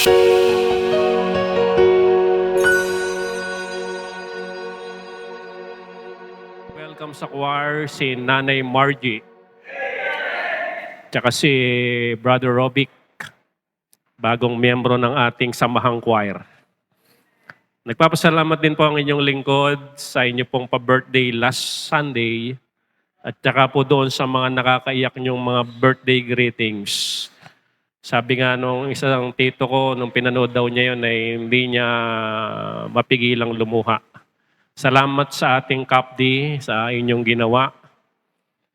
Welcome sa choir si Nanay Margie, tsaka si Brother Robic, bagong miyembro ng ating samahang choir. Nagpapasalamat din po ang inyong lingkod sa inyo pong pa-birthday last Sunday at tsaka po doon sa mga nakakaiyak niyong mga birthday greetings. Sabi nga nung isang tito ko, nung pinanood daw niya yun, ay hindi niya mapigilang lumuha. Salamat sa ating kapdi, sa inyong ginawa.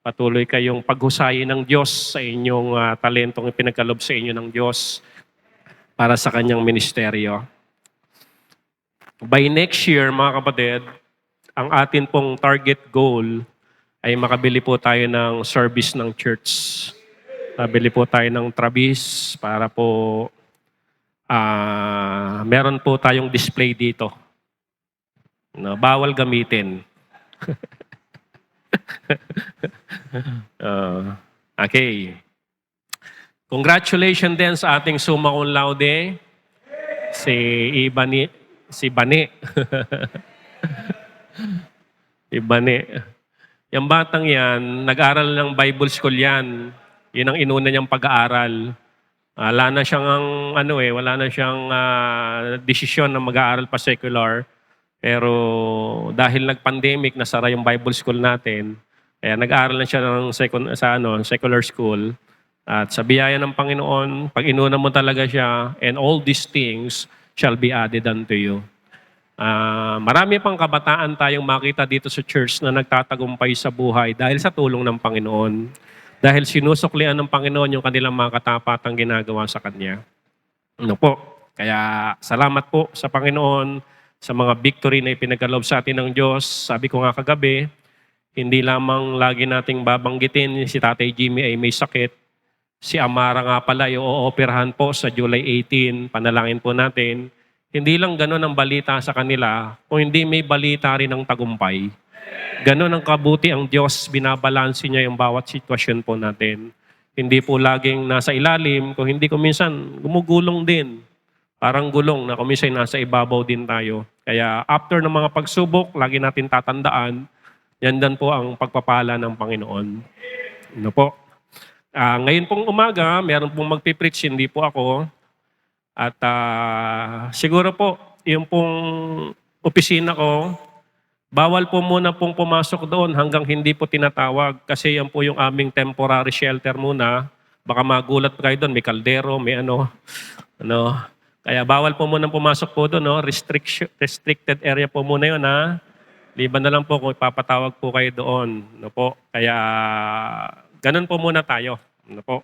Patuloy kayong paghusayin ng Diyos sa inyong talentong ipinagkalob sa inyo ng Diyos para sa kanyang ministeryo. By next year, mga kapatid, ang atin pong target goal ay makabili po tayo ng service ng church. Makabili po tayo ng Travis para po meron po tayong display dito. No, bawal gamitin. Okay. Congratulations din sa ating summa cum laude, si Bani. Si Bani. Yung batang yan, nag-aral ng Bible School yan. Yun ang inuna niyang pag-aaral. Wala na siyang wala na siyang desisyon na mag-aaral pa secular. Pero dahil nag-pandemic, nasara yung Bible school natin, kaya nag-aaral na siya ng secular school. At sa biyaya ng Panginoon, pag inuna mo talaga siya, and all these things shall be added unto you. Marami pang kabataan tayong makita dito sa church na nagtatagumpay sa buhay dahil sa tulong ng Panginoon. Dahil sinusuklian ng Panginoon yung kanilang mga katapatang ginagawa sa Kanya. Ano po? Kaya salamat po sa Panginoon sa mga victory na ipinagkaloob sa atin ng Diyos. Sabi ko nga kagabi, hindi lamang lagi nating babanggitin si Tatay Jimmy ay may sakit. Si Amara nga pala ay ooperahan po sa July 18. Panalangin po natin. Hindi lang ganun ang balita sa kanila, kung hindi may balita rin ng tagumpay. Ganun ang kabuti ang Diyos, binabalansi niya yung bawat sitwasyon po natin. Hindi po laging nasa ilalim, kung hindi minsan gumugulong din. Parang gulong na kumisay nasa ibabaw din tayo. Kaya after ng mga pagsubok, lagi natin tatandaan, yan dan po ang pagpapala ng Panginoon. Ano po? Ngayon pong umaga, meron pong magpipreach, hindi po ako. At siguro po, yung pong opisina ko, bawal po muna pong pumasok doon hanggang hindi po tinatawag. Kasi yan po yung aming temporary shelter muna. Baka magulat kayo doon, may kaldero, may Kaya bawal po muna pumasok po doon, no? Restricted area po muna yun, ha? Liban na lang po kung ipapatawag po kayo doon. No po? Kaya ganun po muna tayo. No po?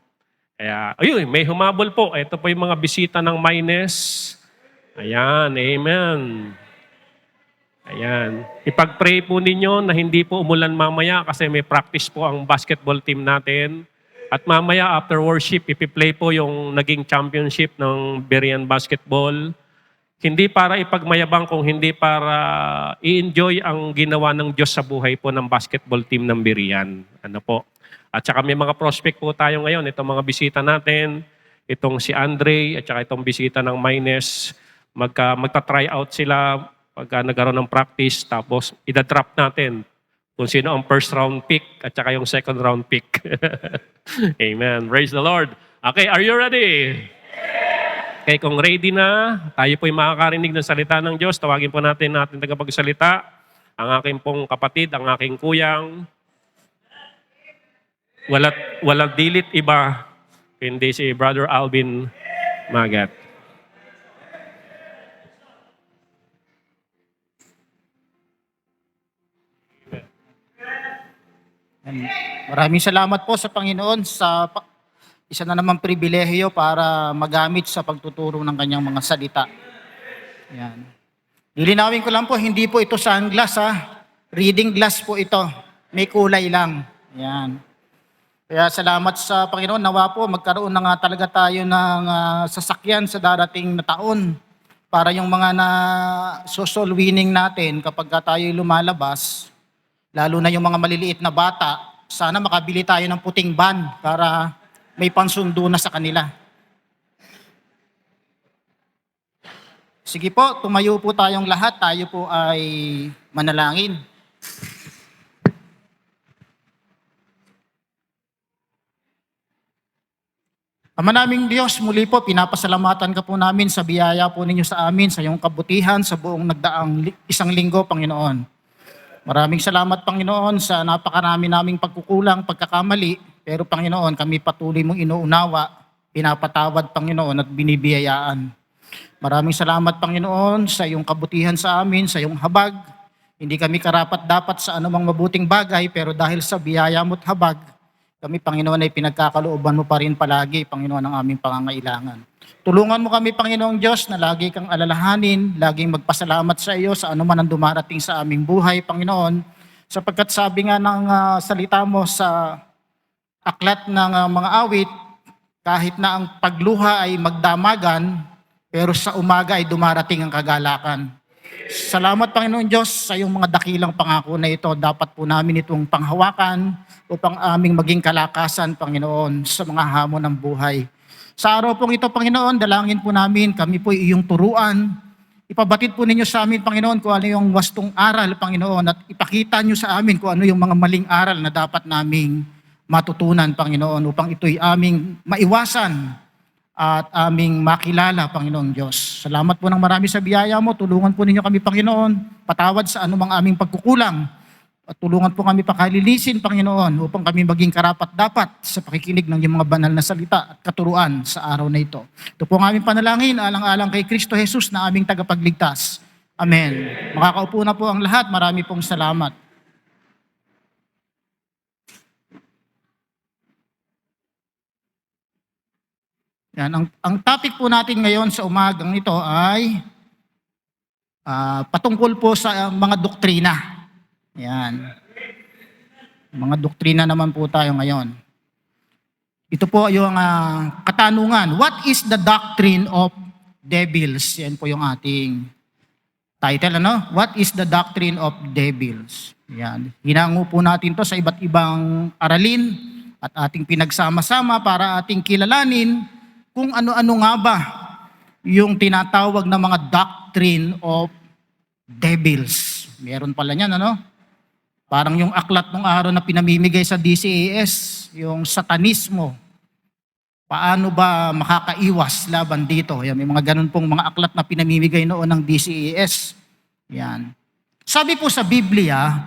Kaya, ayun, may humabol po. Ito po yung mga bisita ng Mines. Ayan, amen. Ayan. Ipag-pray po ninyo na hindi po umulan mamaya kasi may practice po ang basketball team natin. At mamaya after worship, ipi-play po yung naging championship ng Berean Basketball. Hindi para ipagmayabang kung hindi para i-enjoy ang ginawa ng Diyos sa buhay po ng basketball team ng Berean. Ano po? At saka may mga prospect po tayo ngayon. Itong mga bisita natin, itong si Andre at saka itong bisita ng Mines. Magta-try out sila pagka nagkaroon ng practice tapos ida-drop natin kung sino ang first round pick at saka yung second round pick. Amen. Praise the Lord. Okay, are you ready? Okay, kung ready na, tayo po'y makakarinig ng salita ng Diyos. Tawagin po natin tagapagsalita, ang aking pong kapatid, ang aking kuyang. Walang dilit iba, hindi si Brother Alvin Magat. Maraming salamat po sa Panginoon sa isa na namang pribilehiyo para magamit sa pagtuturo ng kanyang mga salita. Yan. Lilinawin ko lang po, hindi po ito sunglass ha. Reading glass po ito. May kulay lang. Yan. Kaya salamat sa Panginoon. Nawa po magkaroon na nga talaga tayo ng sasakyan sa darating na taon para yung mga soul winning natin kapag tayo lumalabas, lalo na yung mga maliliit na bata, sana makabili tayo ng puting van para may pansundo na sa kanila. Sige po, tumayo po tayong lahat. Tayo po ay manalangin. Ama naming Diyos, muli po, pinapasalamatan ka po namin sa biyaya po ninyo sa amin, sa iyong kabutihan, sa buong nagdaang isang linggo, Panginoon. Maraming salamat, Panginoon, sa napakarami naming pagkukulang, pagkakamali, pero Panginoon, kami patuloy mong inuunawa, pinapatawad, Panginoon, at binibiyayaan. Maraming salamat, Panginoon, sa iyong kabutihan sa amin, sa iyong habag. Hindi kami karapat-dapat sa anumang mabuting bagay, pero dahil sa biyaya mo't habag, kami, Panginoon, ay pinagkakalooban mo pa rin palagi, Panginoon, ang aming pangangailangan. Tulungan mo kami, Panginoong Diyos, na lagi kang alalahanin, laging magpasalamat sa iyo sa anuman ang dumarating sa aming buhay, Panginoon, sapagkat sabi nga ng salita mo sa aklat ng mga awit, kahit na ang pagluha ay magdamagan, pero sa umaga ay dumarating ang kagalakan. Salamat, Panginoon Diyos, sa iyong mga dakilang pangako na ito. Dapat po namin itong panghawakan upang aming maging kalakasan, Panginoon, sa mga hamon ng buhay. Sa araw pong ito, Panginoon, dalangin po namin, kami po iyong turuan. Ipabatid po ninyo sa amin, Panginoon, kung ano yung wastong aral, Panginoon, at ipakita nyo sa amin kung ano yung mga maling aral na dapat naming matutunan, Panginoon, upang ito'y aming maiwasan at aming makilala, Panginoong Diyos. Salamat po ng marami sa biyaya mo. Tulungan po ninyo kami, Panginoon. Patawad sa anumang aming pagkukulang. At tulungan po kami pakalilisin, Panginoon, upang kami maging karapat-dapat sa pakikinig ng iyong mga banal na salita at katuruan sa araw na ito. Ito po ang aming panalangin, alang-alang kay Kristo Jesus na aming tagapagligtas. Amen. Makakaupo na po ang lahat. Marami pong salamat. Yan, ang topic po natin ngayon sa umagang ito ay patungkol po sa mga doktrina. Yan. Mga doktrina naman po tayo ngayon. Ito po yung katanungan. What is the doctrine of devils? Yan po yung ating title, ano? What is the doctrine of devils? Yan. Hinango po natin to sa iba't ibang aralin at ating pinagsama-sama para ating kilalanin kung ano-ano nga ba yung tinatawag na mga doctrine of devils. Meron pala niyan, ano? Parang yung aklat ng araw na pinamimigay sa DCAS, yung satanismo. Paano ba makakaiwas laban dito? Yan, may mga ganun pong mga aklat na pinamimigay noon ng DCAS. Yan. Sabi po sa Biblia,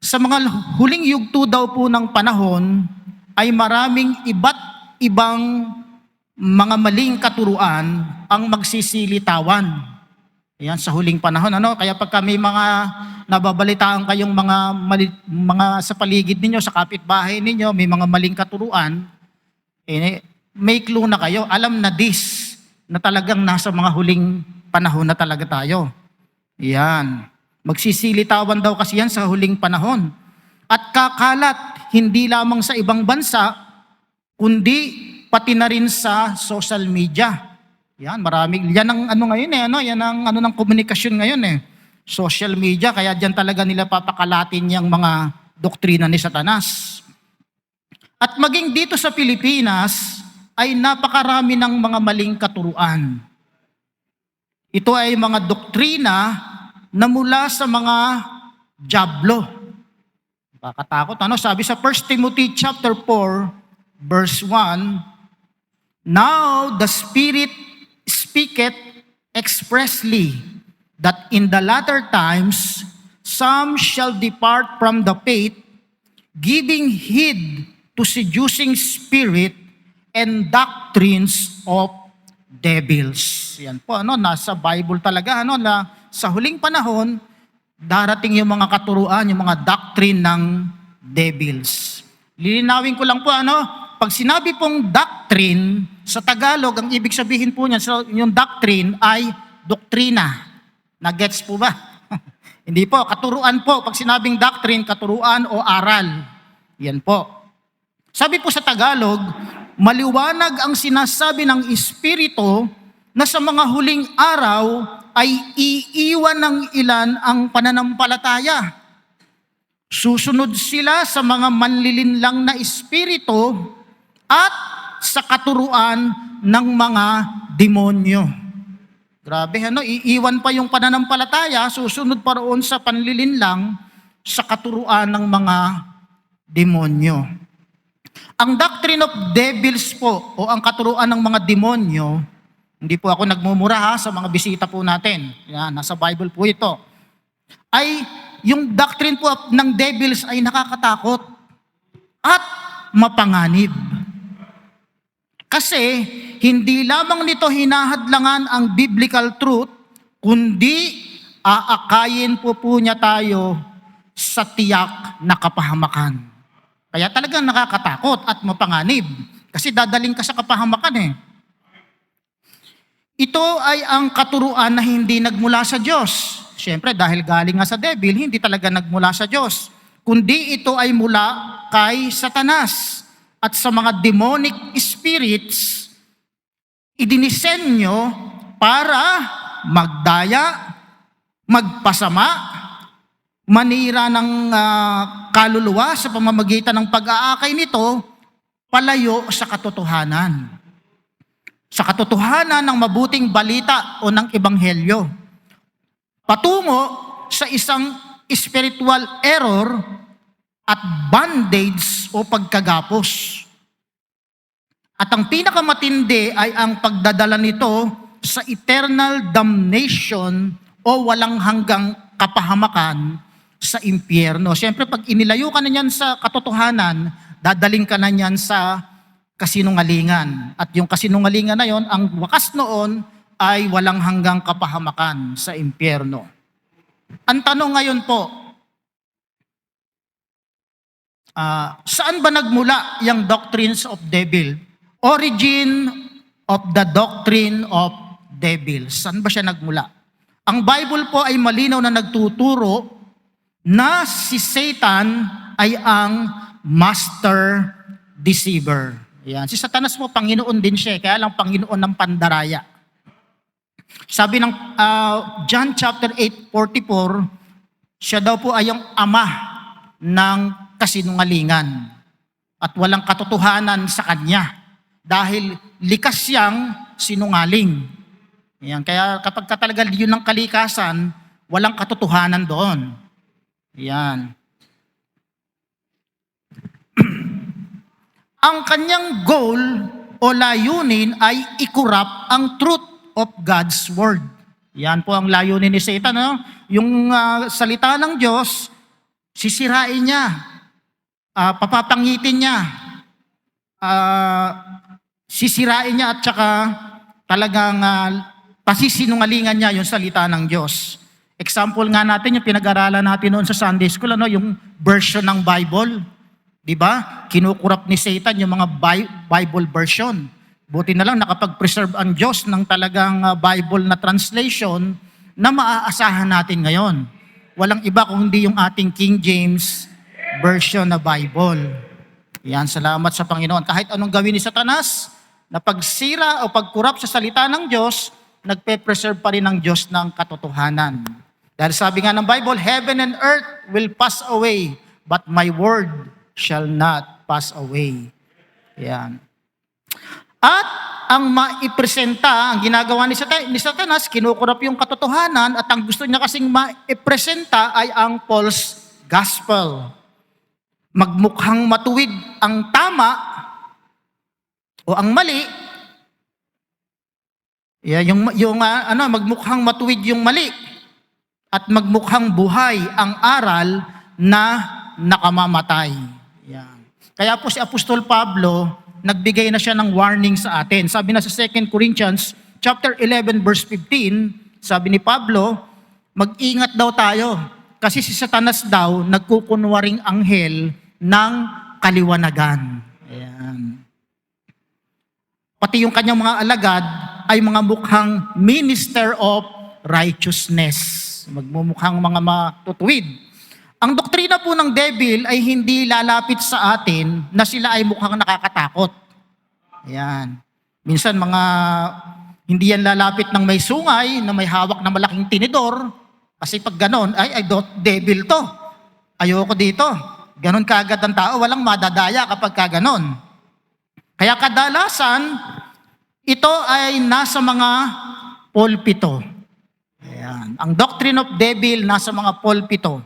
sa mga huling yugto daw po ng panahon, ay maraming iba't ibang mga maling katuruan ang magsisilitawan. Ayan, sa huling panahon, ano? Kaya pagka may mga nababalitaan kayong mga sa paligid ninyo, sa kapitbahay ninyo, may mga maling katuruan, may clue na kayo. Alam na na talagang nasa mga huling panahon na talaga tayo. Ayan. Magsisilitawan daw kasi yan sa huling panahon. At kakalat, hindi lamang sa ibang bansa, kundi pati na rin sa social media. Yan, maraming, yan ang ano ngayon yan ang ano ng komunikasyon ngayon social media, kaya diyan talaga nila papakalatin yung mga doktrina ni Satanas. At maging dito sa Pilipinas, ay napakarami ng mga maling katuruan. Ito ay mga doktrina na mula sa mga dyablo. Nakakatakot, ano? Sabi sa 1 Timothy chapter 4, verse 1, now the Spirit speaketh expressly that in the latter times some shall depart from the faith, giving heed to seducing spirit and doctrines of devils. Yan po, ano, nasa Bible talaga, ano, na sa huling panahon, darating yung mga katuruan, yung mga doctrine ng devils. Lilinawin ko lang po, ano, pag sinabi pong doctrine, sa Tagalog, ang ibig sabihin po niyan, so yung doctrine ay doktrina. Nagets po ba? Hindi po, katuruan po. Pag sinabing doctrine, katuruan o aral. Yan po. Sabi po sa Tagalog, maliwanag ang sinasabi ng Espiritu na sa mga huling araw ay iiwan ng ilan ang pananampalataya. Susunod sila sa mga manlilinlang na espiritu at sa katuruan ng mga demonyo. Grabe, ano, iiwan pa yung pananampalataya, susunod pa roon sa panlilinlang sa katuruan ng mga demonyo. Ang doctrine of devils po, o ang katuruan ng mga demonyo, hindi po ako nagmumura ha sa mga bisita po natin. Yan, nasa Bible po ito. Ay, yung doctrine po ng devils ay nakakatakot at mapanganib. Kasi hindi lamang nito hinahadlangan ang biblical truth, kundi aakayin po niya tayo sa tiyak na kapahamakan. Kaya talagang nakakatakot at mapanganib. Kasi dadaling ka sa kapahamakan eh. Ito ay ang katuruan na hindi nagmula sa Diyos. Siyempre dahil galing nga sa devil, hindi talaga nagmula sa Diyos. Kundi ito ay mula kay Satanas at sa mga demonic spirits, idinisenyo para magdaya, magpasama, manira ng kaluluwa sa pamamagitan ng pag-aakay nito, palayo sa katotohanan. Sa katotohanan ng mabuting balita o ng ebanghelyo. Patungo sa isang spiritual error at bondage o pagkagapos. At ang pinakamatindi ay ang pagdadala nito sa eternal damnation o walang hanggang kapahamakan sa impyerno. Siyempre, pag inilayo ka na niyan sa katotohanan, dadaling ka na niyan sa kasinungalingan. At yung kasinungalingan na yon, ang wakas noon ay walang hanggang kapahamakan sa impyerno. Ang tanong ngayon po, saan ba nagmula yung doctrines of devil? Origin of the doctrine of devil. Saan ba siya nagmula? Ang Bible po ay malinaw na nagtuturo na si Satan ay ang master deceiver. Yan. Si Satanas po, Panginoon din siya, kaya lang Panginoon ng pandaraya. Sabi ng John chapter 8:44, siya daw po ay ang ama ng kasinungalingan at walang katotohanan sa kanya dahil likas siyang sinungaling. Yan. Kaya kapag talaga yun ng kalikasan, walang katotohanan doon. Yan. Ang kanyang goal o layunin ay i-corrupt ang truth of God's Word. Yan po ang layunin ni Satan. No? Yung salita ng Diyos, sisirain niya, papapangitin niya, sisirain niya at saka talagang pasisinungalingan niya yung salita ng Diyos. Example nga natin, yung pinag-aralan natin noon sa Sunday School, ano, yung version ng Bible. Di ba? Kinukurap ni Satan yung mga Bible version. Buti na lang nakapag-preserve ang Diyos ng talagang Bible na translation na maaasahan natin ngayon. Walang iba kung hindi yung ating King James version na Bible. Yan, salamat sa Panginoon. Kahit anong gawin ni Satanas, na pagsira o pagkurap sa salita ng Diyos, nagpe-preserve pa rin ng Diyos ng katotohanan. Dahil sabi nga ng Bible, heaven and earth will pass away, but my word shall not pass away. Yan. At ang maipresenta, ang ginagawa ni Satanas, kinukurap yung katotohanan at ang gusto niya kasing maipresenta ay ang false gospel. Magmukhang matuwid ang tama o ang mali, magmukhang matuwid yung mali at magmukhang buhay ang aral na nakamamatay. Yan. Kaya po si Apostol Pablo, nagbigay na siya ng warning sa atin. Sabi na sa 2 Corinthians chapter 11 verse 15, sabi ni Pablo, mag-ingat daw tayo kasi si Satanas daw nagkukunwaring anghel ng kaliwanagan. Ayan. Pati yung kanyang mga alagad ay mga mukhang minister of righteousness. Magmumukhang mga matutuwid. Ang doktrina po ng devil ay hindi lalapit sa atin na sila ay mukhang nakakatakot. Ayan. Minsan hindi yan lalapit ng may sungay, na may hawak na malaking tinidor. Kasi pag ganon, devil to. Ayoko dito. Ganon kaagad ang tao, walang madadaya kapag kaganon. Kaya kadalasan, ito ay nasa mga pulpito. Ayan. Ang doctrine of devil nasa mga pulpito.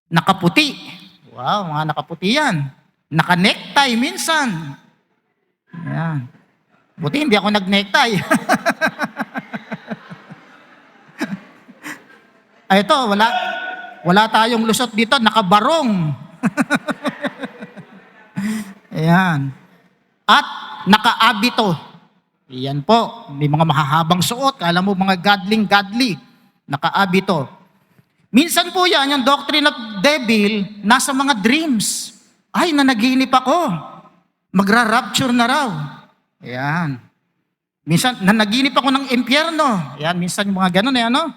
Nakaputi. Wow, mga nakaputi yan. Naka-necktie minsan. Ayan. Buti hindi ako nag-necktie. Ay, ito, wala tayong lusot dito, nakabarong. Ayan. At nakaabito. Iyan po, may mga mahahabang suot, kala mo mga godly, nakaabito. Minsan po yan, yung doctrine of devil, nasa mga dreams. Ay, nanaginip ako. Magra-rapture na raw. Ayan. Minsan, nanaginip ako ng impyerno. Ayan, minsan yung mga ganun, ano?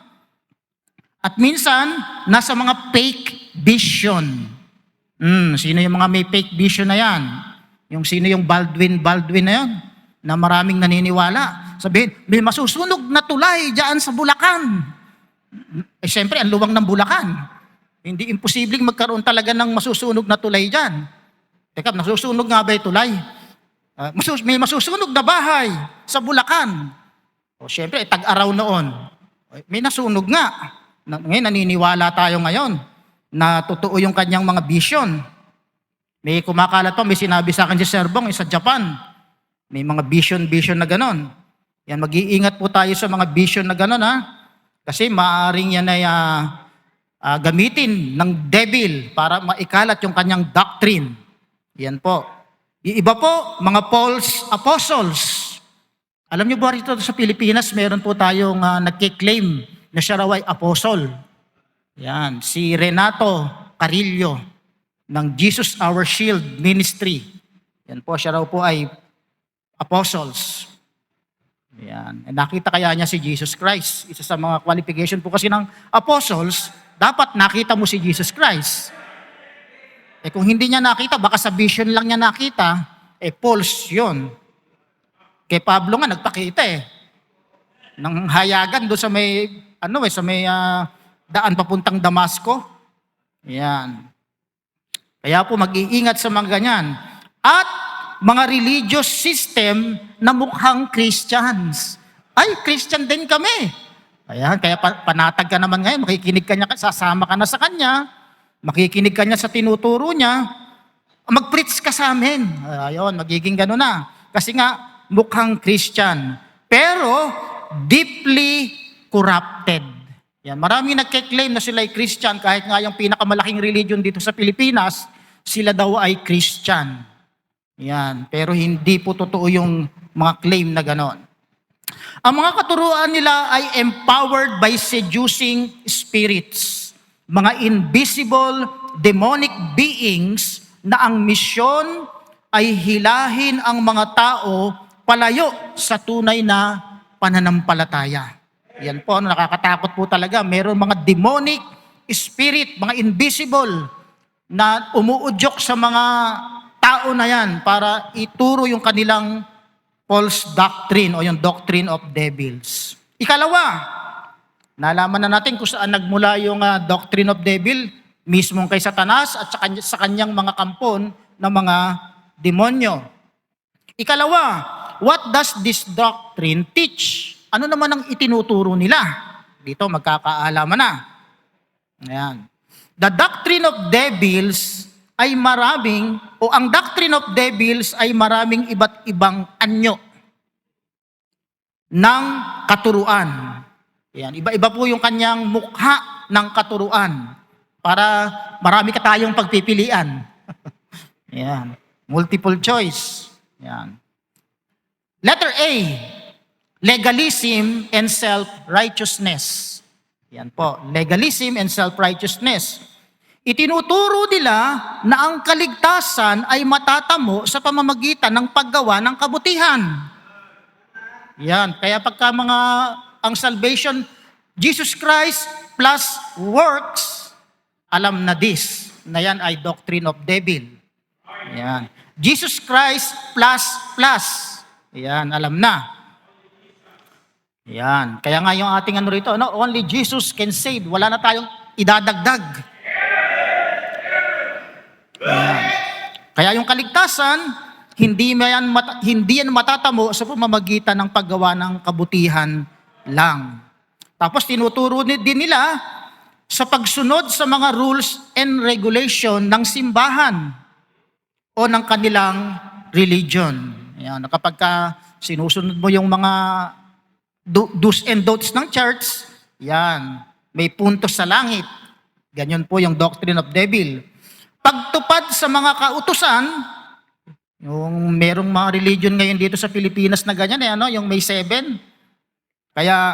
At minsan, nasa mga fake vision. Sino yung mga may fake vision na yan? Yung sino yung Baldwin na yan? Na maraming naniniwala. Sabihin, may masusunog na tulay dyan sa Bulacan. Eh, siyempre, ang luwang ng Bulacan. Hindi imposibleng magkaroon talaga ng masusunog na tulay dyan. Teka, nasusunog nga ba yung tulay? May masusunog na bahay sa Bulacan. O, siyempre, tag-araw noon. May nasunog nga. Ngayon, naniniwala tayo ngayon na totoo yung kanyang mga vision. May kumakalat pa, may sinabi sa akin si Sir Bong, sa Japan. May mga vision na ganon. Yan, mag-iingat po tayo sa mga vision na ganon, ha? Kasi maaaring yan ay gamitin ng devil para maikalat yung kanyang doctrine. Yan po. Iba po, mga false apostles. Alam niyo ba rito sa Pilipinas, meron po tayong nagkiklaim na siya raw ay apostle. Yan, si Renato Carillo ng Jesus Our Shield Ministry. Yan po, siya raw po ay apostles. Yan. Nakita kaya niya si Jesus Christ. Isa sa mga qualification po kasi ng apostles, dapat nakita mo si Jesus Christ. Eh kung hindi niya nakita, baka sa vision lang niya nakita, false yun. Kay Pablo nga nagpakita ng hayagan doon sa may, daan papuntang Damasco. Yan. Kaya po mag-iingat sa mga ganyan. At mga religious system na mukhang Christians. Ay, Christian din kami. Ayan, kaya panatag ka naman ngayon, makikinig ka niya, sasama ka na sa kanya, makikinig ka niya sa tinuturo niya, mag-preach ka sa amin. Ayun, magiging gano'n na. Kasi nga, mukhang Christian. Pero, deeply corrupted. Yan, maraming nagke-claim na sila ay Christian, kahit nga yung pinakamalaking religion dito sa Pilipinas, sila daw ay Christian. Yan, pero hindi po totoo yung mga claim na ganon. Ang mga katuruan nila ay empowered by seducing spirits, mga invisible demonic beings na ang misyon ay hilahin ang mga tao palayo sa tunay na pananampalataya. Yan po, nakakatakot po talaga. Meron mga demonic spirit, mga invisible na umuudyok sa mga tao na yan para ituro yung kanilang false doctrine o yung doctrine of devils. Ikalawa, nalaman na natin kung saan nagmula yung doctrine of devil, mismong kay Satanas at sa kanyang mga kampon na mga demonyo. Ikalawa, what does this doctrine teach? Ano naman ang itinuturo nila? Dito magkakaalaman na. Ayan. The doctrine of devils ay ang doctrine of devils ay maraming iba't ibang anyo ng katuruan. Yan, iba-iba po yung kanyang mukha ng katuruan para marami ka tayong pagpipilian. Yan, multiple choice. Yan. Letter A, legalism and self-righteousness. Yan po, legalism and self-righteousness. Itinuturo nila na ang kaligtasan ay matatamo sa pamamagitan ng paggawa ng kabutihan. Yan, kaya pagka ang salvation, Jesus Christ plus works, alam na na yan ay doctrine of devil. Yan. Jesus Christ plus, yan, alam na. Yan, kaya nga yung ating rito, only Jesus can save, wala na tayong idadagdag. Ayan. Kaya yung kaligtasan, hindi yan matatamo sa pamamagitan ng paggawa ng kabutihan lang. Tapos tinuturo din nila sa pagsunod sa mga rules and regulation ng simbahan o ng kanilang religion. Ayan, kapag sinusunod mo yung mga do's and don'ts ng church, yan, may puntos sa langit. Ganyan po yung doctrine of devil. Pagtupad sa mga kautusan, yung merong mga religion ngayon dito sa Pilipinas na ganyan, yung may 7. Kaya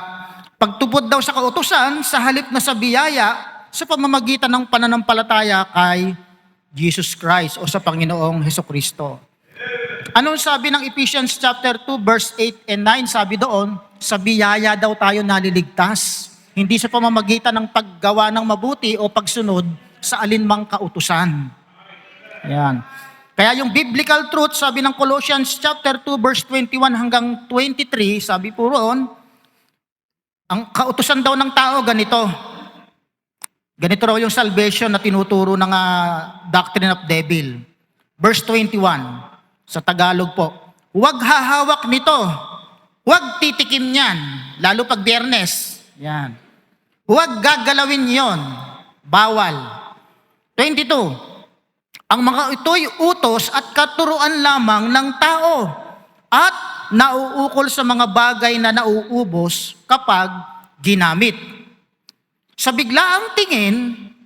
pagtupad daw sa kautusan, sa halip na sa biyaya, sa pamamagitan ng pananampalataya kay Jesus Christ o sa Panginoong Hesukristo. Anong sabi ng Ephesians chapter 2 verse 8 and 9? Sabi doon, sa biyaya daw tayo naliligtas, hindi sa pamamagitan ng paggawa ng mabuti o pagsunod sa alinmang kautusan. Yan. Kaya yung biblical truth, sabi ng Colossians chapter 2 verse 21 hanggang 23, sabi po roon, ang kautusan daw ng tao ganito. Ganito raw yung salvation na tinuturo ng doctrine of devil. Verse 21, sa Tagalog po, huwag hahawak nito, huwag titikim niyan, lalo pag Biyernes. Yan. Huwag gagalawin yon, bawal. 22, ang mga ito'y utos at katuruan lamang ng tao at nauukol sa mga bagay na nauubos kapag ginamit. Sa biglaang tingin,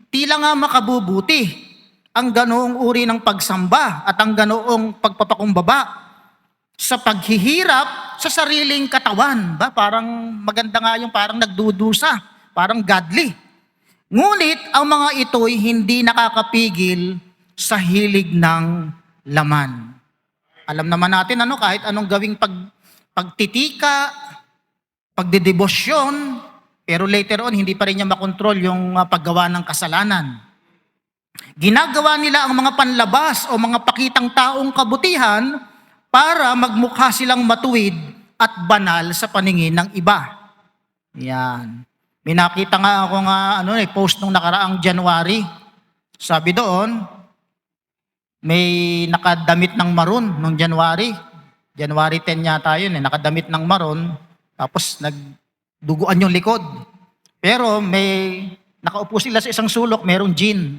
tila nga makabubuti ang ganoong uri ng pagsamba at ang ganoong pagpapakumbaba sa paghihirap sa sariling katawan. Parang maganda nga yung parang nagdudusa, parang godly. Ngunit ang mga ito'y hindi nakakapigil sa hilig ng laman. Alam naman natin kahit anong gawing pagtitika, pagdedebosyon, pero later on hindi pa rin niya makontrol yung paggawa ng kasalanan. Ginagawa nila ang mga panlabas o mga pakitang taong kabutihan para magmukha silang matuwid at banal sa paningin ng iba. Yan. May nakita nga ako post nung nakaraang January. Sabi doon, may nakadamit ng maroon nung January. January 10 yata yun, nakadamit ng maroon, tapos nagduguan yung likod. Pero may nakaupo sila sa isang sulok, merong gin.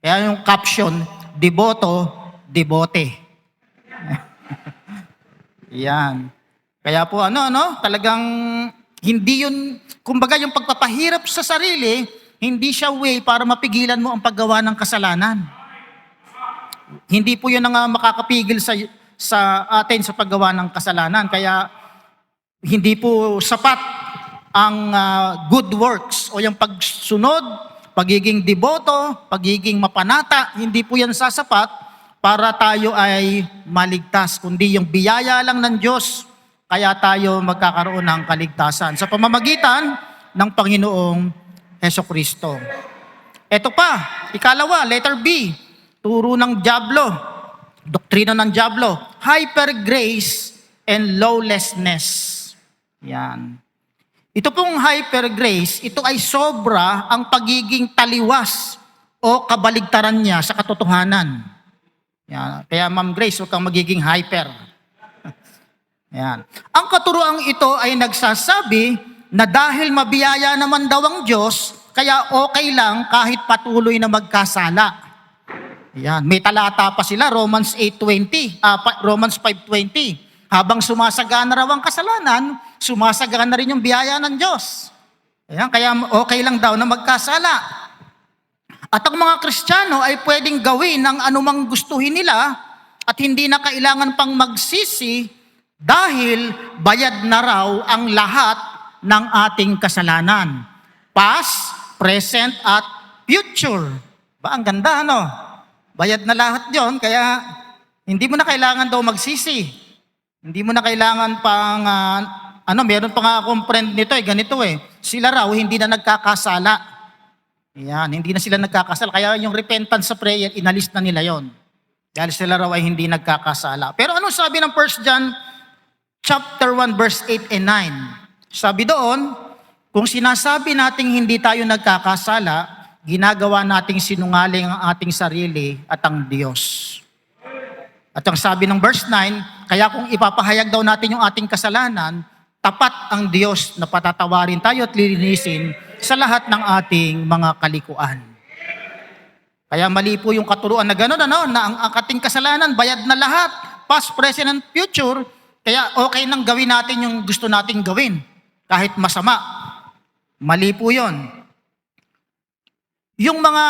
Kaya yung caption, deboto, debote. Yan. Kaya po talagang hindi yun, kumbaga yung pagpapahirap sa sarili, hindi siya way para mapigilan mo ang paggawa ng kasalanan. Hindi po yun ang makakapigil sa atin sa paggawa ng kasalanan. Kaya hindi po sapat ang good works o yung pagsunod, pagiging deboto, pagiging mapanata, hindi po yan sasapat para tayo ay maligtas. Kundi yung biyaya lang ng Diyos, kaya tayo magkakaroon ng kaligtasan sa pamamagitan ng Panginoong Hesukristo. Ito pa, ikalawa, letter B, turo ng dyablo, doktrina ng dyablo, hyper grace and lawlessness. Yan. Ito pong hyper grace, ito ay sobra ang pagiging taliwas o kabaligtaran niya sa katotohanan. Yan. Kaya Ma'am Grace, huwag kang magiging hyper. Yan. Ang katuroang ito ay nagsasabi na dahil mabiyaya naman daw ang Diyos, kaya okay lang kahit patuloy na magkasala. Yan. May talata pa sila, Romans 5:20. Habang sumasagana raw ang kasalanan, sumasagana rin yung biyaya ng Diyos. Yan. Kaya okay lang daw na magkasala. At ang mga Kristiyano ay pwedeng gawin ang anumang gustuhin nila at hindi na kailangan pang magsisi dahil bayad na raw ang lahat ng ating kasalanan. Past, present, at future. Ang ganda, Bayad na lahat yon, kaya hindi mo na kailangan daw magsisi. Hindi mo na kailangan pang, meron pa nga akong friend nito, ganito Sila raw hindi na nagkakasala. Yan, hindi na sila nagkakasala. Kaya yung repentance sa prayer, inalis na nila yon. Dahil sila raw ay hindi nagkakasala. Pero ano sabi ng 1 John chapter 1 verse 8 and 9? Sabi doon, kung sinasabi nating hindi tayo nagkakasala, ginagawa nating sinungaling ang ating sarili at ang Diyos. At ang sabi ng verse 9, kaya kung ipapahayag daw natin yung ating kasalanan, tapat ang Diyos na patatawarin tayo at lilinisin sa lahat ng ating mga kalikuan. Kaya mali po yung katuruan na gano'n, na ang ating kasalanan, bayad na lahat, past, present, and future, kaya okay nang gawin natin yung gusto nating gawin, kahit masama. Mali po yun. Yung mga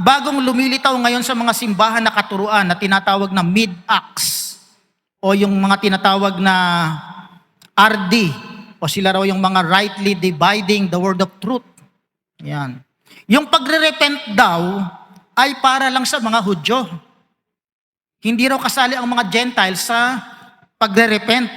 bagong lumilitaw ngayon sa mga simbahan na katuruan na tinatawag na mid-acts, o yung mga tinatawag na RD, o sila raw yung mga rightly dividing the word of truth. Yan. Yung pagre-repent daw ay para lang sa mga Hudyo. Hindi raw kasali ang mga Gentiles sa pagre-repent.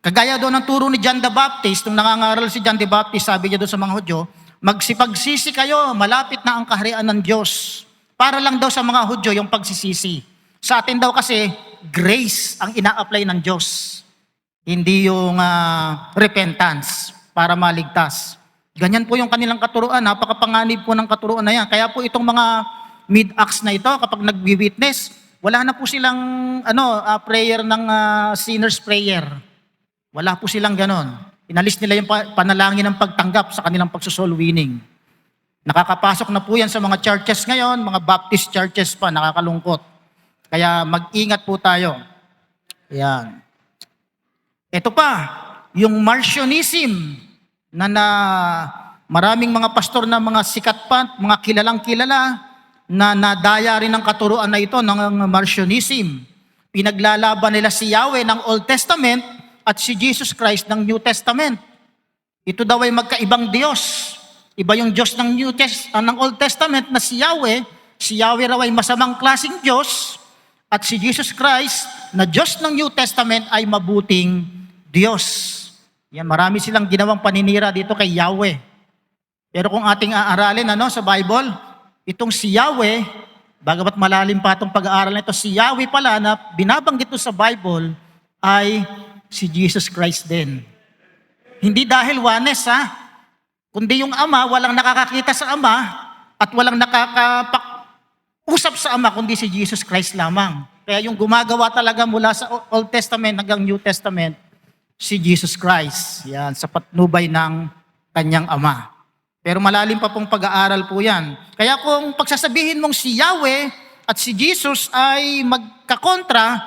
Kagaya doon ng turo ni John the Baptist, nung nangangaral si John the Baptist, sabi niya doon sa mga Hudyo, magsipagsisi kayo, malapit na ang kaharian ng Diyos. Para lang daw sa mga Hudyo yung pagsisisi. Sa atin daw kasi, grace ang ina-apply ng Diyos. Hindi yung repentance para maligtas. Ganyan po yung kanilang katuruan. Napakapanganib po ng katuruan na yan. Kaya po itong mga mid-acts na ito, kapag nagbi-witness, wala na po silang prayer ng sinner's prayer. Wala po silang ganon. Inalis nila yung panalangin ng pagtanggap sa kanilang pagsosoul winning. Nakakapasok na po yan sa mga churches ngayon, mga Baptist churches pa, nakakalungkot. Kaya mag-ingat po tayo. Yan. Ito pa, yung Marcionism na maraming mga pastor na mga sikat pa, mga kilalang kilala na nadaya rin ng katuruan na ito ng Marcionism. Pinaglalaban nila si Yahweh ng Old Testament at si Jesus Christ ng New Testament. Ito daw ay magkaibang Diyos. Iba yung Diyos ng ng Old Testament na si Yahweh raw ay masamang klaseng Diyos, at si Jesus Christ na Diyos ng New Testament ay mabuting Diyos. Yan, marami silang ginawang paninira dito kay Yahweh. Pero kung ating aaralin sa Bible, itong si Yahweh, bagamat malalim pa itong pag-aaral na ito, si Yahweh pala na binabanggit ito sa Bible ay si Jesus Christ din. Hindi dahil oneness kundi yung Ama, walang nakakakita sa Ama at walang usap sa Ama kundi si Jesus Christ lamang. Kaya yung gumagawa talaga mula sa Old Testament hanggang New Testament, si Jesus Christ. Yan, sa patnubay ng kanyang Ama. Pero malalim pa pong pag-aaral po yan. Kaya kung pagsasabihin mong si Yahweh at si Jesus ay magkakontra,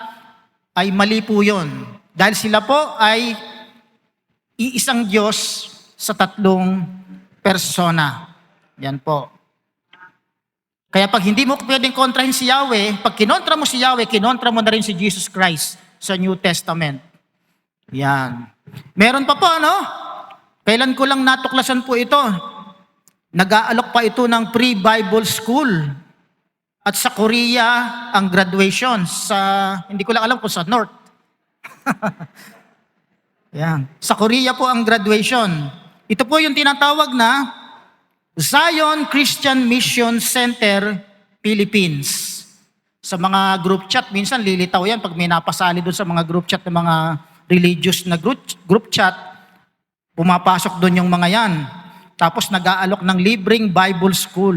ay mali po yun. Dahil sila po ay iisang Diyos sa tatlong persona. Yan po. Kaya pag hindi mo pwedeng kontrahin si Yahweh, pag kinontra mo si Yahweh, kinontra mo na rin si Jesus Christ sa New Testament. Yan. Meron pa po, kailan ko lang natuklasan po ito. Nag-aalok pa ito ng pre-Bible school. At sa Korea, ang graduation hindi ko lang alam kung sa North. Yan. Sa Korea po ang graduation. Ito po yung tinatawag na Zion Christian Mission Center, Philippines. Sa mga group chat, minsan lilitaw yan pag may napasali doon sa mga group chat ng mga religious na group chat, pumapasok doon yung mga yan. Tapos nag-aalok ng libreng Bible school.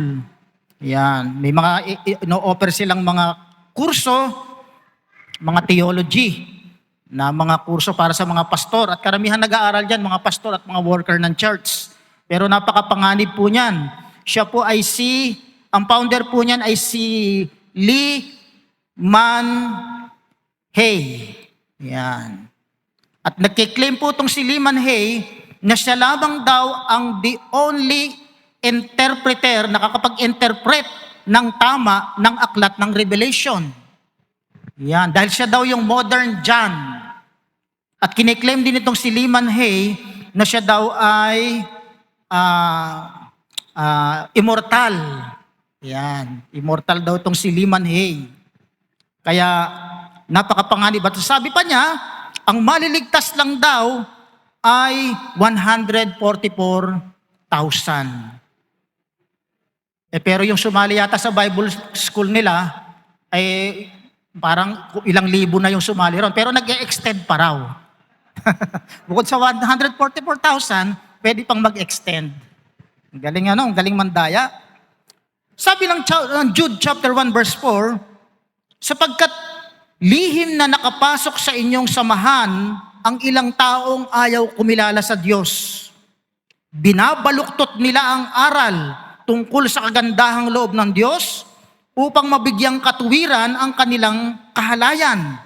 Yan. May mga ino-offer silang mga kurso, mga theology, na mga kurso para sa mga pastor. At karamihan nag-aaral dyan, mga pastor at mga worker ng church. Pero napakapanganib po niyan. Siya po ay ang founder po niyan ay si Lee Man Hey. Yan. At nagkiklaim po itong si Lee Man Hey na siya lamang daw ang the only interpreter na nakakapag-interpret ng tama ng aklat ng Revelation. Yan. Dahil siya daw yung modern John. At kiniklaim din itong si Lee Man Hey na siya daw ay immortal. Yan. Immortal daw itong si Lee Man Hey. Kaya napakapanganib. At sabi pa niya, ang maliligtas lang daw ay 144,000. Pero yung sumali yata sa Bible school nila, ay parang ilang libo na yung sumali ron. Pero nag-e-extend pa raw. Bukod sa 144,000, pwede pang mag-extend. Galing galing mandaya. Sabi ng Jude chapter 1 verse 4, sapagkat lihim na nakapasok sa inyong samahan ang ilang taong ayaw kumilala sa Diyos. Binabaluktot nila ang aral tungkol sa kagandahang loob ng Diyos upang mabigyang katuwiran ang kanilang kahalayan.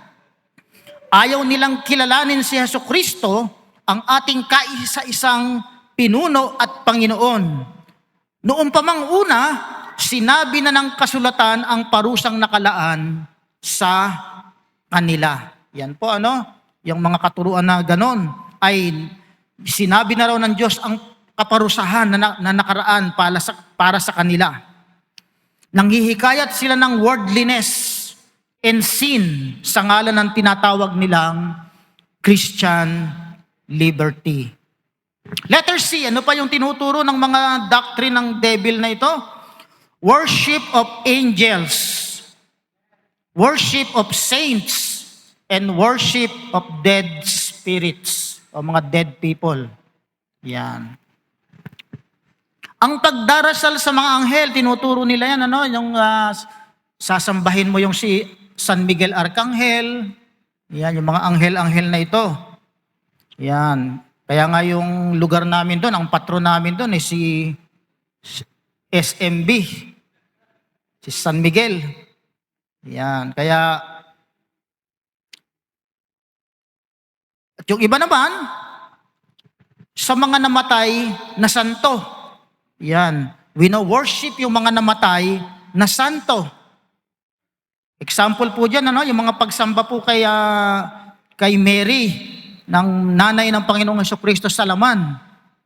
Ayaw nilang kilalanin si Jesucristo, ang ating kaisa-isang pinuno at Panginoon. Noon pa mang una, sinabi na ng kasulatan ang parusang nakalaan sa kanila. Yan po yung mga katuruan na ganon ay sinabi na raw ng Diyos ang kaparusahan na nakaraan para sa kanila. Nanghihikayat sila ng worldliness and sin sa ngalan ng tinatawag nilang Christian liberty. Letter C, ano pa yung tinuturo ng mga doctrine ng devil na ito? Worship of angels, worship of saints, and worship of dead spirits, o mga dead people. Yan. Ang pagdarasal sa mga anghel, tinuturo nila yan, yung sasambahin mo yung si San Miguel Arcangel, yan, yung mga anghel-anghel na ito. Yan. Kaya nga yung lugar namin doon, ang patron namin doon ay si SMB, si San Miguel. Yan. Kaya, at yung iba naman, sa mga namatay na santo. Yan. Wino-worship yung mga namatay na santo. Example po dyan, yung mga pagsamba po kay Mary, ng nanay ng Panginoong Jesucristo sa laman.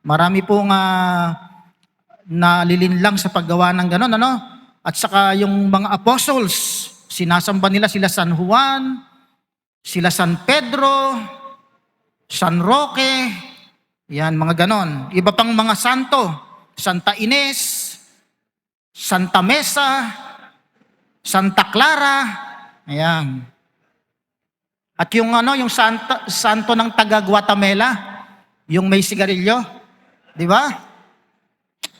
Marami pong nalilinlang sa paggawa ng ganon, At saka yung mga apostles, sinasamba nila sila San Juan, sila San Pedro, San Roque, yan, mga ganon. Iba pang mga santo, Santa Ines, Santa Mesa, Santa Clara, ayan. At yung yung santo ng taga Guatemala, yung may sigarilyo, di ba?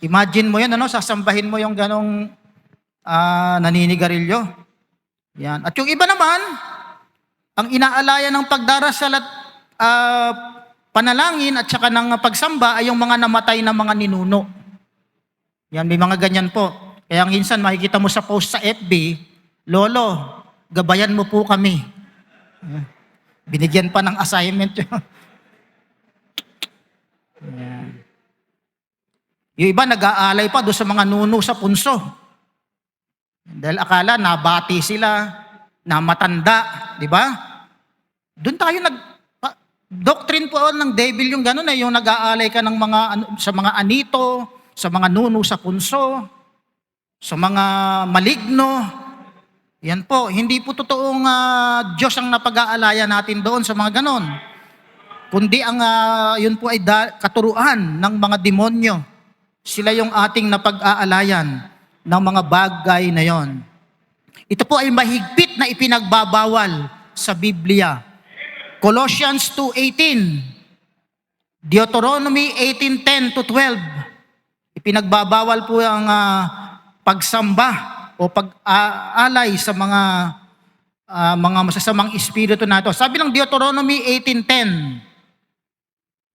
Imagine mo 'yan, sasambahin mo yung ganong naninigarilyo. Yan. At yung iba naman, ang inaalaya ng pagdarasal at panalangin at saka ng pagsamba ay yung mga namatay na mga ninuno. Yan, may mga ganyan po. Kaya minsan makikita mo sa post sa FB, Lolo, gabayan mo po kami. Binigyan pa ng assignment yun. Yung iba nag-aalay pa doon sa mga nuno sa punso. Dahil akala nabati sila, na matanda, di ba? Doon tayo doctrine po ng devil yung gano'n yung nag-aalay ka ng sa mga anito, sa mga nuno sa punso, sa mga maligno. Yan po, hindi po totoong Diyos ang napag-aalaya natin doon sa mga ganon. Kundi yun po ay katuruan ng mga demonyo. Sila yung ating napag-aalayan ng mga bagay na yon. Ito po ay mahigpit na ipinagbabawal sa Biblia. Colossians 2:18, Deuteronomy 18:10-12. Ipinagbabawal po ang pagsamba o pag-aalay sa mga masasamang espiritu na ito. Sabi ng Deuteronomy 18:10.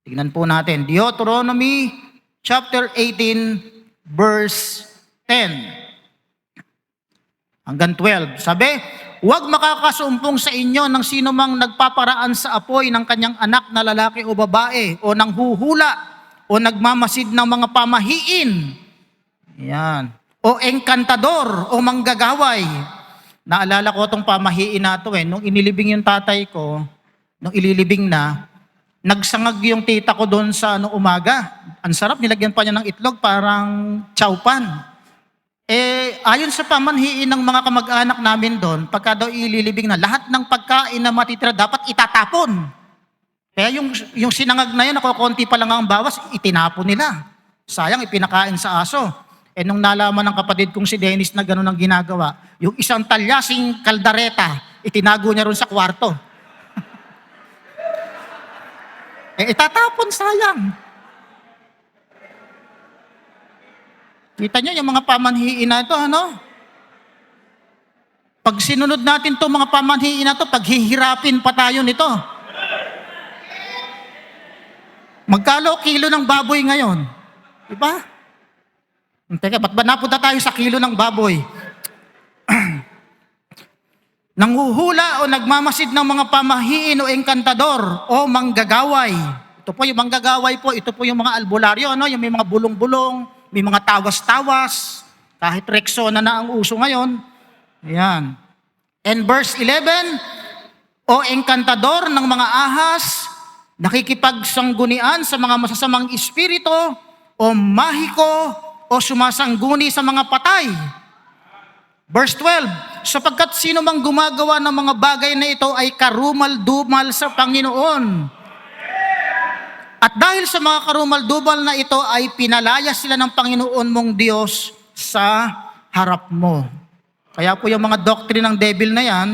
Tingnan po natin. Deuteronomy chapter 18 verse 10 hanggang 12. Sabi, huwag makakasumpong sa inyo ng sino mang nagpaparaan sa apoy ng kanyang anak na lalaki o babae o nang huhula o nagmamasid ng mga pamahiin. Yan. O engkantador, o manggagaway. Naalala ko itong pamahiin na ito nung inilibing yung tatay ko, nung ililibing na, nagsangag yung tita ko doon sa umaga. Ang sarap, nilagyan pa niya ng itlog, parang chowpan. Ayon sa pamanhiin ng mga kamag-anak namin doon, pagka daw ililibing na, lahat ng pagkain na matitira dapat itatapon. Kaya yung sinangag na yun, konti pa lang ang bawas, itinapon nila. Sayang, ipinakain sa aso. Nung nalaman ng kapatid kong si Dennis na gano'n ang ginagawa, yung isang talyasing kaldareta, itinago niya ron sa kwarto. Itatapon, sayang. Kita niyo yung mga pamanhiin na ito, Pag sinunod natin itong mga pamanhiin na ito, paghihirapin pa tayo nito. Magkano kilo ng baboy ngayon? Diba? Teka, ba't ba napunta tayo sa kilo ng baboy? Nanghuhula o nagmamasid ng mga pamahiin o engkantador o manggagaway. Ito po yung manggagaway po, ito po yung mga albularyo, ano? Yung may mga bulong-bulong, may mga tawas-tawas, kahit Rexona na ang uso ngayon. Ayan. And verse 11, o engkantador ng mga ahas, nakikipagsangunian sa mga masasamang espiritu, o mahiko, o sumasangguni sa mga patay. Verse 12, sapagkat sino mang gumagawa ng mga bagay na ito ay karumal-dumal sa Panginoon. At dahil sa mga karumal-dumal na ito ay pinalaya sila ng Panginoon mong Diyos sa harap mo. Kaya po yung mga doctrine ng devil na yan,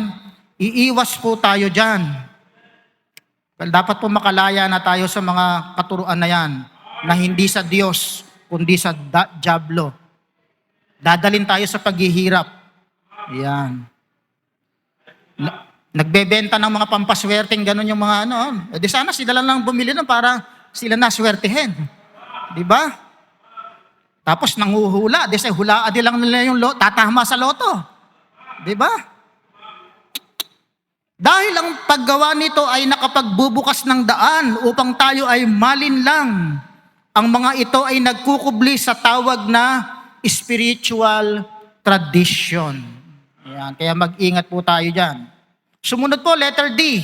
iiwas po tayo dyan. Well, dapat po makalaya na tayo sa mga katuruan na yan, na hindi sa Diyos, kundi sa diablo. Dadalin tayo sa paghihirap. Yan. Nagbebenta ng mga pampaswerteng ganun yung mga ano. Di sana sila lang bumili nun para sila naswertehin. Di ba? Tapos nanguhula. Di sa hulaan lang nila yung tatama sa loto. Di ba? Dahil ang paggawa nito ay nakapagbubukas ng daan upang tayo ay malinlang. Ang mga ito ay nagkukubli sa tawag na spiritual tradition. Ayan, kaya mag-ingat po tayo dyan. Sumunod po, letter D.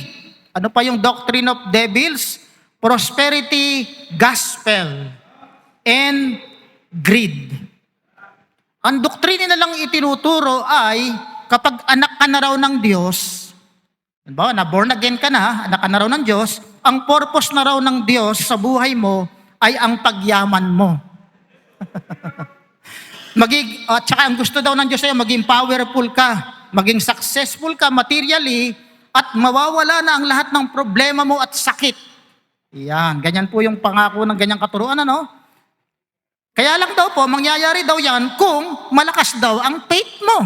Ano pa yung doctrine of devils? Prosperity gospel and greed. Ang doktrina na lang itinuturo ay kapag anak ka na raw ng Diyos, halimbawa, na born again ka na, anak ka na raw ng Diyos, ang purpose na raw ng Diyos sa buhay mo ay ang pagyaman mo. At saka ang gusto daw ng Diyos ay maging powerful ka, maging successful ka materially, at mawawala na ang lahat ng problema mo at sakit. Yan, ganyan po yung pangako ng ganyang katuruan, ano? Kaya lang daw po, mangyayari daw yan kung malakas daw ang faith mo.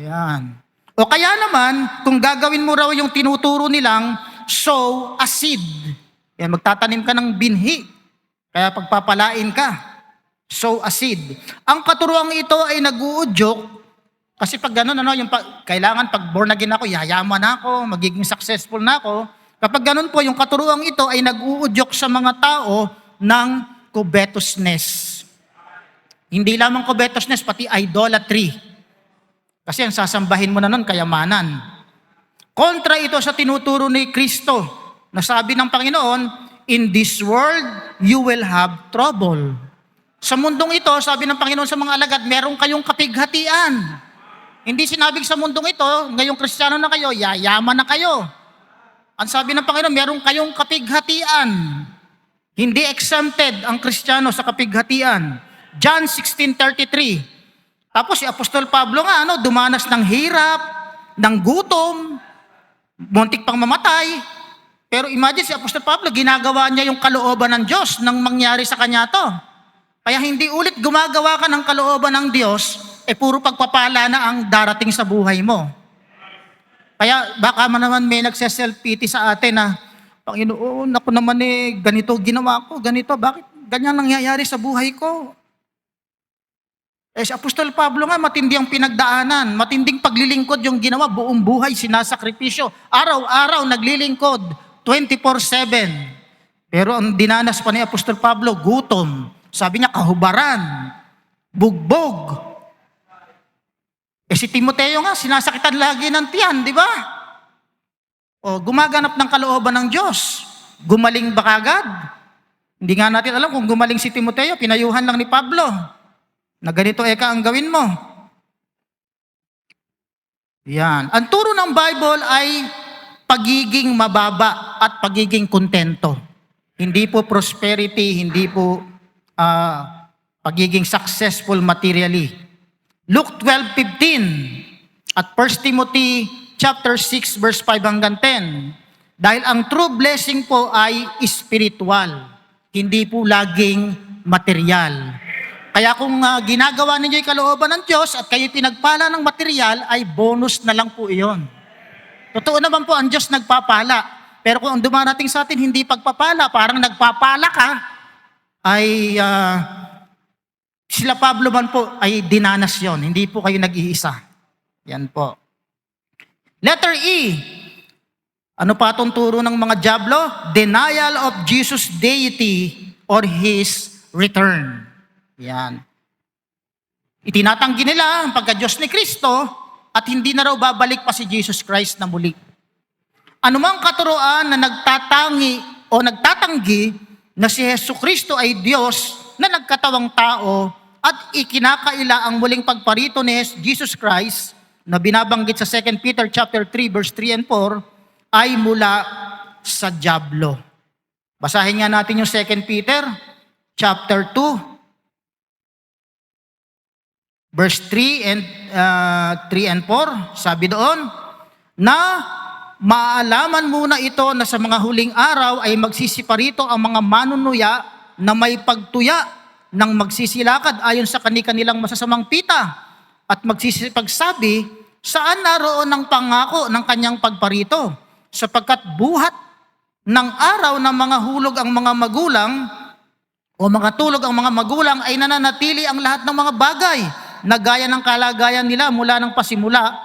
Yan. O kaya naman, kung gagawin mo raw yung tinuturo nilang sow a seed. Yan, magtatanim ka ng binhi. Kaya pagpapalain ka. Sow a seed. Ang katuruang ito ay nag-uudyok kasi pag gano'n, ano, kailangan pag born again ako, yayaman ako, magiging successful na ako. Kapag gano'n po, yung katuruang ito ay nag-uudyok sa mga tao ng covetousness. Hindi lamang covetousness, pati idolatry. Kasi ang sasambahin mo na nun, kayamanan. Kontra ito sa tinuturo ni Kristo, na sabi ng Panginoon, in this world, you will have trouble. Sa mundong ito, sabi ng Panginoon sa mga alagad, meron kayong kapighatian. Hindi sinabing sa mundong ito, ngayong Kristiyano na kayo, yayaman na kayo. Ang sabi ng Panginoon, meron kayong kapighatian. Hindi exempted ang Kristiyano sa kapighatian. John 16:33. Tapos si Apostol Pablo nga, dumanas ng hirap, ng gutom, muntik pang mamatay. Pero imagine si Apostol Pablo, ginagawa niya yung kalooban ng Diyos nang mangyari sa kanya to. Kaya hindi ulit gumagawa ka ng kalooban ng Diyos, puro pagpapala na ang darating sa buhay mo. Kaya baka man naman may nagse-self-pity sa atin na, Panginoon, ako naman ganito ginawa ko, ganito, bakit ganyan nangyayari sa buhay ko? Si Apostol Pablo nga, matindi ang pinagdaanan, matinding paglilingkod yung ginawa, buong buhay, sinasakripisyo. Araw-araw naglilingkod, 24/7. Pero ang dinanas pa ni Apostol Pablo, gutom. Sabi niya, kahubaran, bugbog. Si Timoteo nga, sinasakitan lagi ng tiyan, di ba? O, gumaganap ng kalooban ng Diyos. Gumaling ba kagad? Hindi nga natin alam kung gumaling si Timoteo, pinayuhan lang ni Pablo. Na ganito ang gawin mo. Yan. Ang turo ng Bible ay pagiging mababa at pagiging kontento. Hindi po prosperity, hindi po pagiging successful materially. Luke 12:15 at 1 Timothy chapter 6 verse 5 hanggang 10. Dahil ang true blessing po ay spiritual, hindi po laging material. Kaya kung ginagawa ninyo yung kalooban ng Diyos at kayo pinagpala ng material, ay bonus na lang po iyon. Totoo naman po ang Diyos nagpapala. Pero kung ang dumarating sa atin hindi pagpapala, parang nagpapala ka, ay sila Pablo man po ay dinanas yon. Hindi po kayo nag-iisa. Yan po. Letter E. Ano pa itong turo ng mga dyablo? Denial of Jesus' deity or His return. Yan. Itinatanggi nila ang pagka-Diyos ni Kristo at hindi na raw babalik pa si Jesus Christ na muli. Anumang katuroan na nagtatangi o nagtatanggi na si Yesu Kristo ay Diyos na nagkatawang tao at ikinakaila ang muling pagparito ni Jesus Christ na binabanggit sa 2 Peter chapter 3 verse 3 and 4 ay mula sa dyablo. Basahin nga natin yung 2 Peter chapter 2 verse 3 and 4. Sabi doon na maalaman muna ito na sa mga huling araw ay magsisiparito ang mga manunuya na may pagtuya ng magsisilakad ayon sa kanilang masasamang pita at magsisipagsabi saan naroon ang pangako ng kanyang pagparito sapagkat buhat ng araw ng mga hulog ang mga magulang o mga tulog ang mga magulang ay nananatili ang lahat ng mga bagay na gaya ng kalagayan nila mula ng pasimula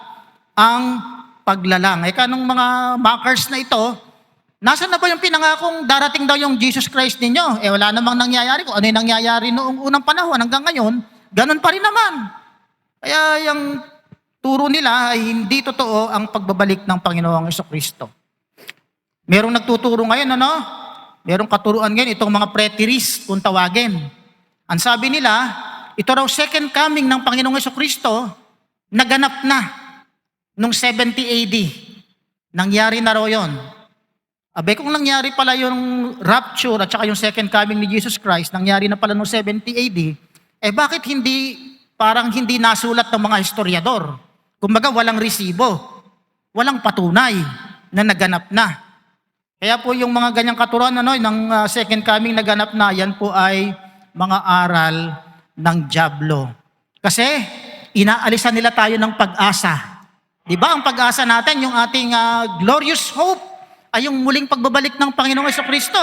ang paglalang. Kanong mga mockers na ito, nasaan na ba yung pinangakong darating daw yung Jesus Christ ninyo? Wala namang nangyayari. Kung ano yung nangyayari noong unang panahon hanggang ngayon, ganun pa rin naman. Kaya yung turo nila ay hindi totoo ang pagbabalik ng Panginoong Jesucristo. Merong nagtuturo ngayon, merong katuruan ngayon, itong mga preterists kung tawagin. Ang sabi nila, ito raw second coming ng Panginoong Jesucristo, naganap na nung 70 AD. Nangyari na raw yun. Kung nangyari pala yung rapture at saka yung second coming ni Jesus Christ, nangyari na pala nung 70 AD, bakit parang hindi nasulat ng mga historiador? Kumbaga walang resibo, walang patunay na naganap na. Kaya po yung mga ganyang katuruan ng second coming naganap na, yan po ay mga aral ng dyablo. Kasi inaalisan nila tayo ng pag-asa. Di ba ang pag-asa natin, yung ating glorious hope, ay yung muling pagbabalik ng Panginoong Jesucristo.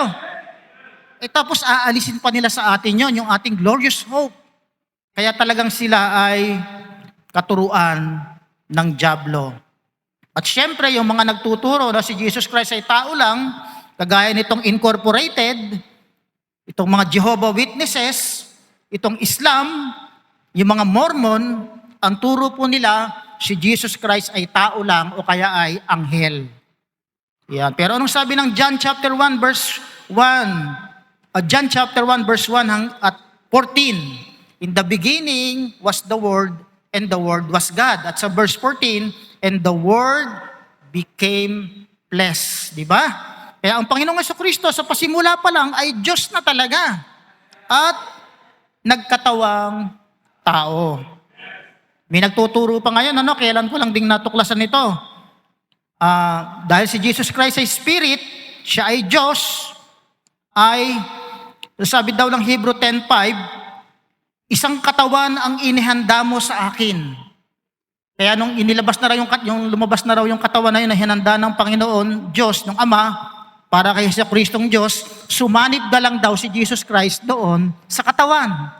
Tapos aalisin pa nila sa atin yon, yung ating glorious hope. Kaya talagang sila ay katuruan ng dyablo. At syempre, yung mga nagtuturo na si Jesus Christ ay tao lang, kagaya nitong incorporated, itong mga Jehovah Witnesses, itong Islam, yung mga Mormon, ang turo po nila, si Jesus Christ ay tao lang o kaya ay anghel. Yan. Pero anong sabi ng John chapter 1 verse 1? John chapter 1 verse 1 at 14. In the beginning was the Word, and the Word was God. At sa verse 14, and the Word became flesh. Di ba? Kaya ang Panginoong Jesucristo sa pasimula pa lang ay Diyos na talaga. At nagkatawang tao. May nagtuturo pa ngayon, kailan ko lang ding natuklasan ito. Dahil si Jesus Christ ay Spirit, siya ay Diyos, ay, sabi daw ng Hebrew 10:5, isang katawan ang inihanda mo sa akin. Kaya nung inilabas na raw yung lumabas na raw yung katawan na yun na hinanda ng Panginoon, Diyos, ng Ama, para kay Jesu Kristong Diyos, sumanib na lang daw si Jesus Christ doon sa katawan.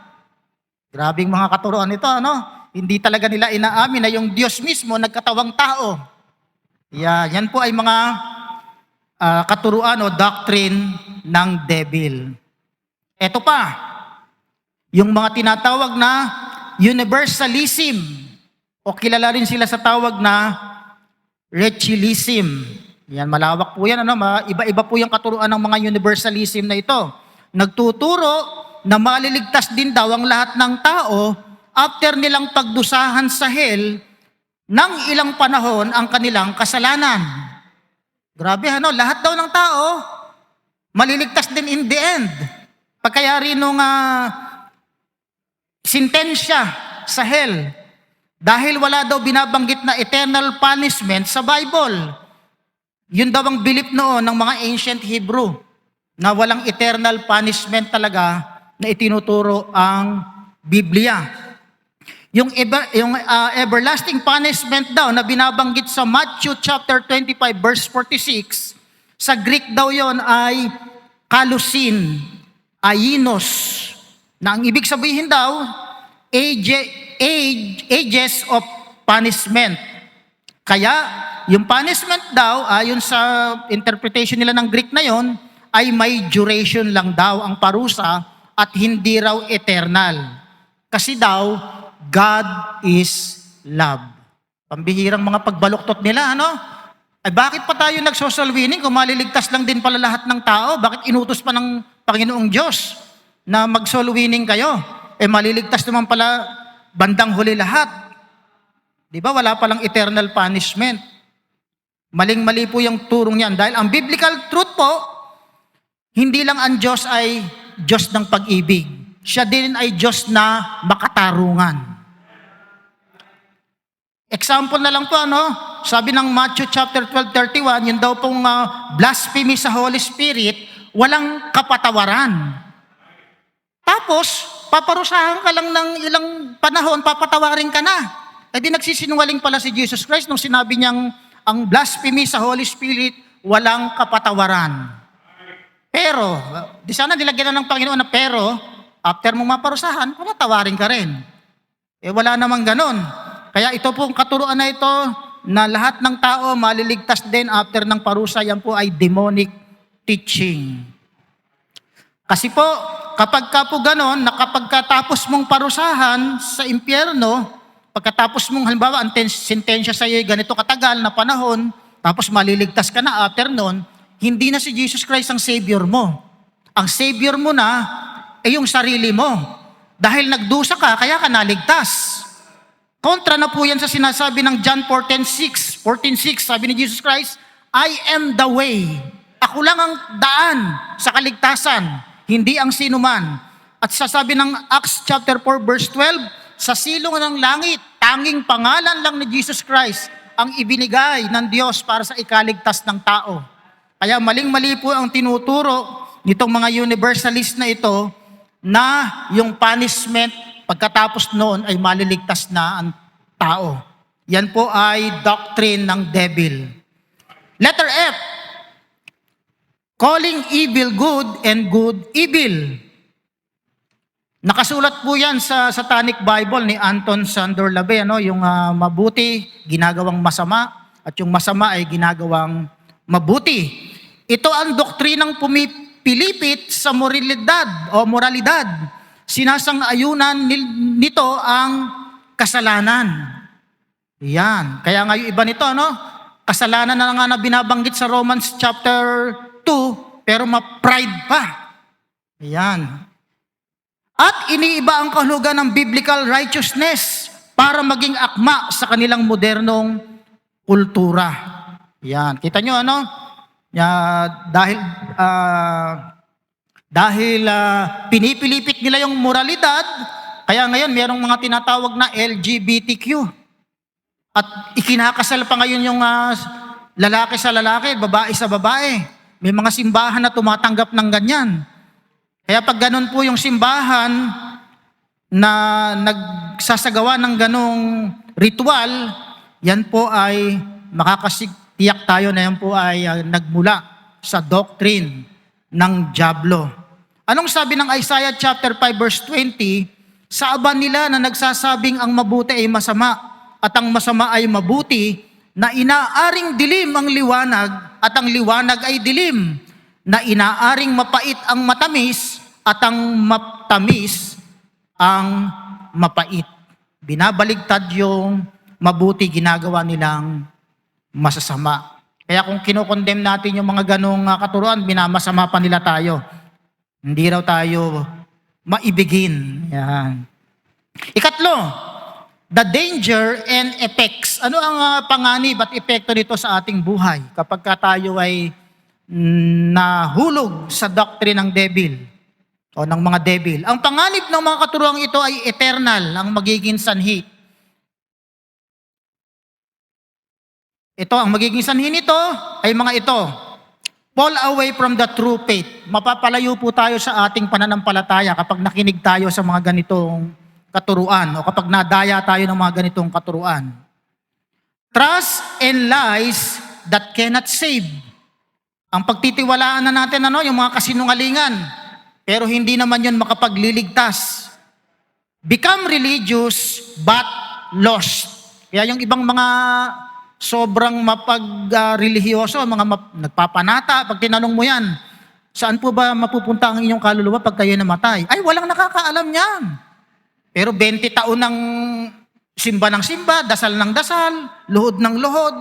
Grabing mga katuruan ito, Hindi talaga nila inaamin na yung Diyos mismo nagkatawang tao. Yan po ay mga katuruan o doctrine ng devil. Ito pa, yung mga tinatawag na universalism, o kilala rin sila sa tawag na Rechilism. Yan, malawak po yan. Iba-iba po yung katuruan ng mga universalism na ito. Nagtuturo na maliligtas din daw ang lahat ng tao after nilang pagdusahan sa hell ng ilang panahon ang kanilang kasalanan. Grabe, lahat daw ng tao maliligtas din in the end. Pagkayari nung sintensya sa hell. Dahil wala daw binabanggit na eternal punishment sa Bible. Yun daw ang belief noon ng mga ancient Hebrew na walang eternal punishment talaga na itinuturo ang Biblia. Yung everlasting punishment daw na binabanggit sa Matthew chapter 25 verse 46, Sa Greek daw yon ay kalusin, ainos, na ang ibig sabihin daw, ages of punishment. Kaya, yung punishment daw, ayon sa interpretation nila ng Greek na yon, ay may duration lang daw ang parusa at hindi raw eternal. Kasi daw, God is love. Pambihirang mga pagbaluktot nila, ano? Ay bakit pa tayo nag-social winning kung maliligtas lang din pala lahat ng tao? Bakit inutos pa ng Panginoong Diyos na mag-soul winning kayo? Maliligtas naman pala bandang huli lahat. Di ba? Wala palang eternal punishment. Maling-mali po yung turong yan. Dahil ang biblical truth po, hindi lang ang Diyos ay Diyos ng pag-ibig. Siya din ay Diyos na makatarungan. Example na lang po, sabi ng Matthew chapter 12:31, yun daw pong blasphemy sa Holy Spirit, walang kapatawaran. Tapos, paparusahan ka lang ng ilang panahon, papatawarin ka na. Di nagsisinungaling pala si Jesus Christ nung sinabi niyang ang blasphemy sa Holy Spirit, walang kapatawaran. Pero, di sana nilagyan na ng Panginoon na pero, after mong maparusahan, papatawarin ka rin. Wala namang ganon. Kaya ito pong katuruan na ito, na lahat ng tao maliligtas din after ng parusa, yan po ay demonic teaching. Kasi po, kapag ka po ganon, na kapag katapos mong parusahan sa impyerno, pagkatapos mong halimbawa, ang sentensya sa iyo ay ganito katagal na panahon, tapos maliligtas ka na after nun, hindi na si Jesus Christ ang Savior mo. Ang Savior mo na ay yung sarili mo. Dahil nagdusa ka, kaya ka naligtas. Kontra na po yan sa sinasabi ng John 14:6, sabi ni Jesus Christ, I am the way. Ako lang ang daan sa kaligtasan, hindi ang sinuman. At sasabi ng Acts chapter 4 verse 12, sa silong ng langit, tanging pangalan lang ni Jesus Christ ang ibinigay ng Diyos para sa ikaligtas ng tao. Kaya maling-mali po ang tinuturo nitong mga universalist na ito na yung punishment pagkatapos noon ay maliligtas na ang tao. Yan po ay doctrine ng devil. Letter F, calling evil good and good evil. Nakasulat po yan sa Satanic Bible ni Anton Sandor Labe, yung mabuti, ginagawang masama, at yung masama ay ginagawang mabuti. Ito ang doktrinang pumipilipit sa moralidad. Sinasang-ayunan nito ang kasalanan. Yan. Kaya nga yung iba nito, kasalanan na nga na binabanggit sa Romans chapter 2, pero ma-pride pa. Yan. At iniiba ang kahulugan ng biblical righteousness para maging akma sa kanilang modernong kultura. Yan. Kita nyo, dahil pinipilipit nila yung moralidad, kaya ngayon mayroong mga tinatawag na LGBTQ. At ikinakasal pa ngayon yung lalaki sa lalaki, babae sa babae. May mga simbahan na tumatanggap ng ganyan. Kaya pag ganun po yung simbahan na nagsasagawa ng ganong ritual, yan po ay makakatiyak tayo na yan po ay nagmula sa doctrine ng dyablo. Anong sabi ng Isaiah chapter 5 verse 20? Sa aba nila na nagsasabing ang mabuti ay masama at ang masama ay mabuti, na inaaring dilim ang liwanag at ang liwanag ay dilim, na inaaring mapait ang matamis at ang matamis ang mapait. Binabaligtad yung mabuti, ginagawa nilang masasama. Kaya kung kinokondem natin yung mga ganong katuruan, binamasama pa nila tayo. Hindi raw tayo maibigin. Yan. Ikatlo, the danger and effects. Ano ang panganib at epekto nito sa ating buhay kapag tayo ay nahulog sa doctrine ng devil o ng mga devil? Ang panganib ng mga katuruan ito ay eternal, ang magiging sanhi. Ito, ang magiging sanhi nito ay mga ito. Fall away from the true faith. Mapapalayo po tayo sa ating pananampalataya kapag nakinig tayo sa mga ganitong katuruan o kapag nadaya tayo ng mga ganitong katuruan. Trust and lies that cannot save. Ang pagtitiwalaan na natin, yung mga kasinungalingan, pero hindi naman yun makapagliligtas. Become religious but lost. Kaya yung ibang mga sobrang mapag-religyoso, nagpapanata, pag tinanong mo yan, saan po ba mapupunta ang inyong kaluluwa pag kayo namatay? Ay, walang nakakaalam niyan. Pero 20 taon ng simba ng simba, dasal ng dasal, luhod ng luhod,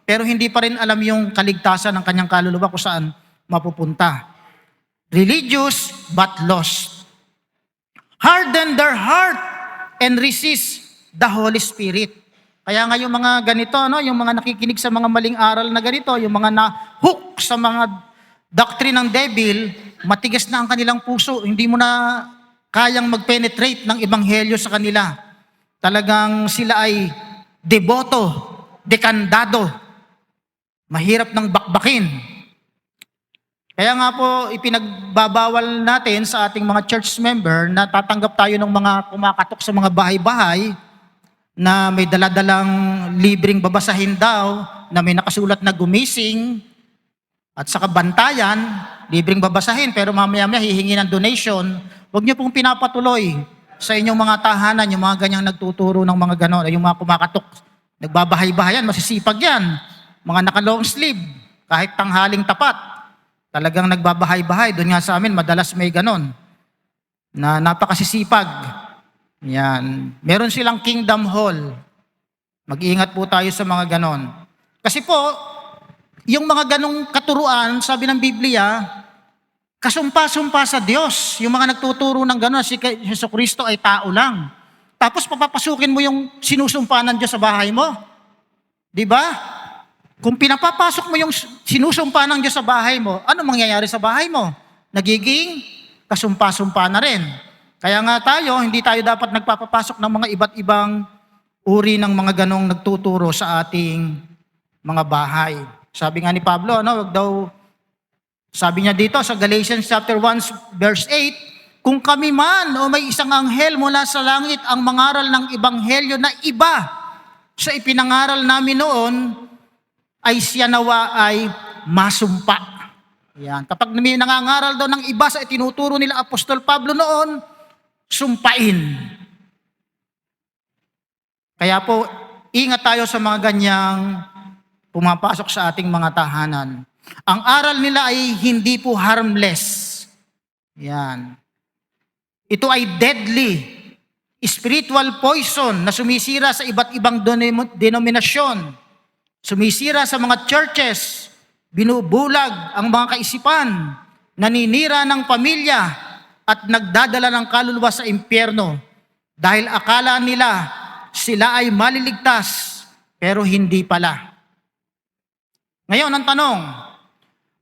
pero hindi pa rin alam yung kaligtasan ng kanyang kaluluwa kung saan mapupunta. Religious but lost. Harden their heart and resist the Holy Spirit. Kaya nga yung mga ganito, yung mga nakikinig sa mga maling aral na ganito, yung mga na-hook sa mga doctrine ng devil, matigas na ang kanilang puso. Hindi mo na kayang mag-penetrate ng ebanghelyo sa kanila. Talagang sila ay deboto, dekandado, mahirap ng bakbakin. Kaya nga po, ipinagbabawal natin sa ating mga church member na tatanggap tayo ng mga kumakatok sa mga bahay-bahay na may daladalang libreng babasahin daw, na may nakasulat na gumising, at saka bantayan, libreng babasahin, pero mamaya-maya hihingi ng donation. Huwag niyo pong pinapatuloy sa inyong mga tahanan, yung mga ganyang nagtuturo ng mga gano'n, yung mga kumakatok, nagbabahay-bahayan, masisipag yan. Mga naka-long sleeve, kahit tanghaling tapat, talagang nagbabahay-bahay. Doon nga sa amin, madalas may ganon, na napakasisipag. Yan. Meron silang Kingdom Hall. Mag-iingat po tayo sa mga ganon. Kasi po, yung mga ganong katuruan, sabi ng Biblia, kasumpa-sumpa sa Diyos. Yung mga nagtuturo ng gano'n, si Jesucristo ay tao lang. Tapos papapasukin mo yung sinusumpa ng Diyos sa bahay mo. Di ba? Kung pinapapasok mo yung sinusumpa ng Diyos sa bahay mo, ano mangyayari sa bahay mo? Nagiging kasumpa-sumpa na rin. Kaya nga tayo, hindi tayo dapat nagpapapasok ng mga iba't ibang uri ng mga ganong nagtuturo sa ating mga bahay. Sabi nga ni Pablo, wag daw, sabi niya dito sa Galatians chapter 1 verse 8, kung kami man o may isang anghel mula sa langit ang mangaral ng ebanghelyo na iba sa ipinangaral namin noon, ay siya nawa ay masumpa. Yan. Kapag may nangangaral daw ng iba sa itinuturo nila Apostol Pablo noon, sumpain. Kaya po, ingat tayo sa mga ganyang pumapasok sa ating mga tahanan. Ang aral nila ay hindi po harmless. Yan. Ito ay deadly, spiritual poison na sumisira sa iba't ibang denominasyon. Sumisira sa mga churches, binubulag ang mga kaisipan, naninira ng pamilya, at nagdadala ng kaluluwa sa impyerno dahil akala nila sila ay maliligtas, pero hindi pala. Ngayon, ang tanong,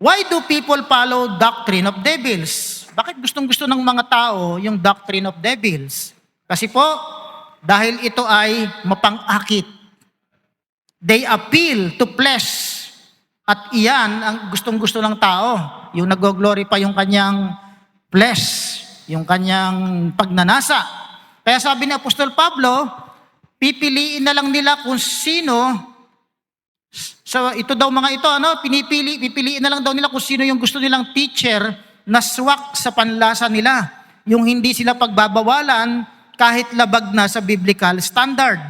why do people follow doctrine of devils? Bakit gustong-gusto ng mga tao yung doctrine of devils? Kasi po, dahil ito ay mapang-akit. They appeal to flesh. At iyan ang gustong-gusto ng tao. Yung nag-glorify yung kanyang flesh, yung kanyang pagnanasa. Kaya sabi ni Apostol Pablo, pipiliin na lang nila kung sino. So ito daw mga ito, pipiliin na lang daw nila kung sino yung gusto nilang teacher na swak sa panlasa nila. Yung hindi sila pagbabawalan kahit labag na sa biblical standard.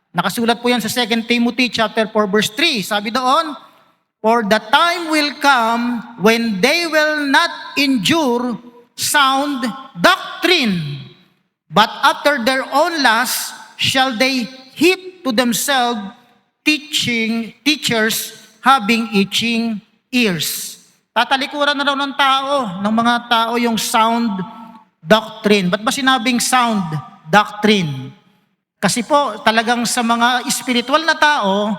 Nakasulat po yan sa 2 Timothy chapter 4 verse 3. Sabi doon, for the time will come when they will not endure sound doctrine, but after their own lust shall they heap to themselves teachers having itching ears. Tatalikuran na raw ng mga tao yung sound doctrine. Ba't ba sinabing sound doctrine? Kasi po talagang sa mga spiritual na tao,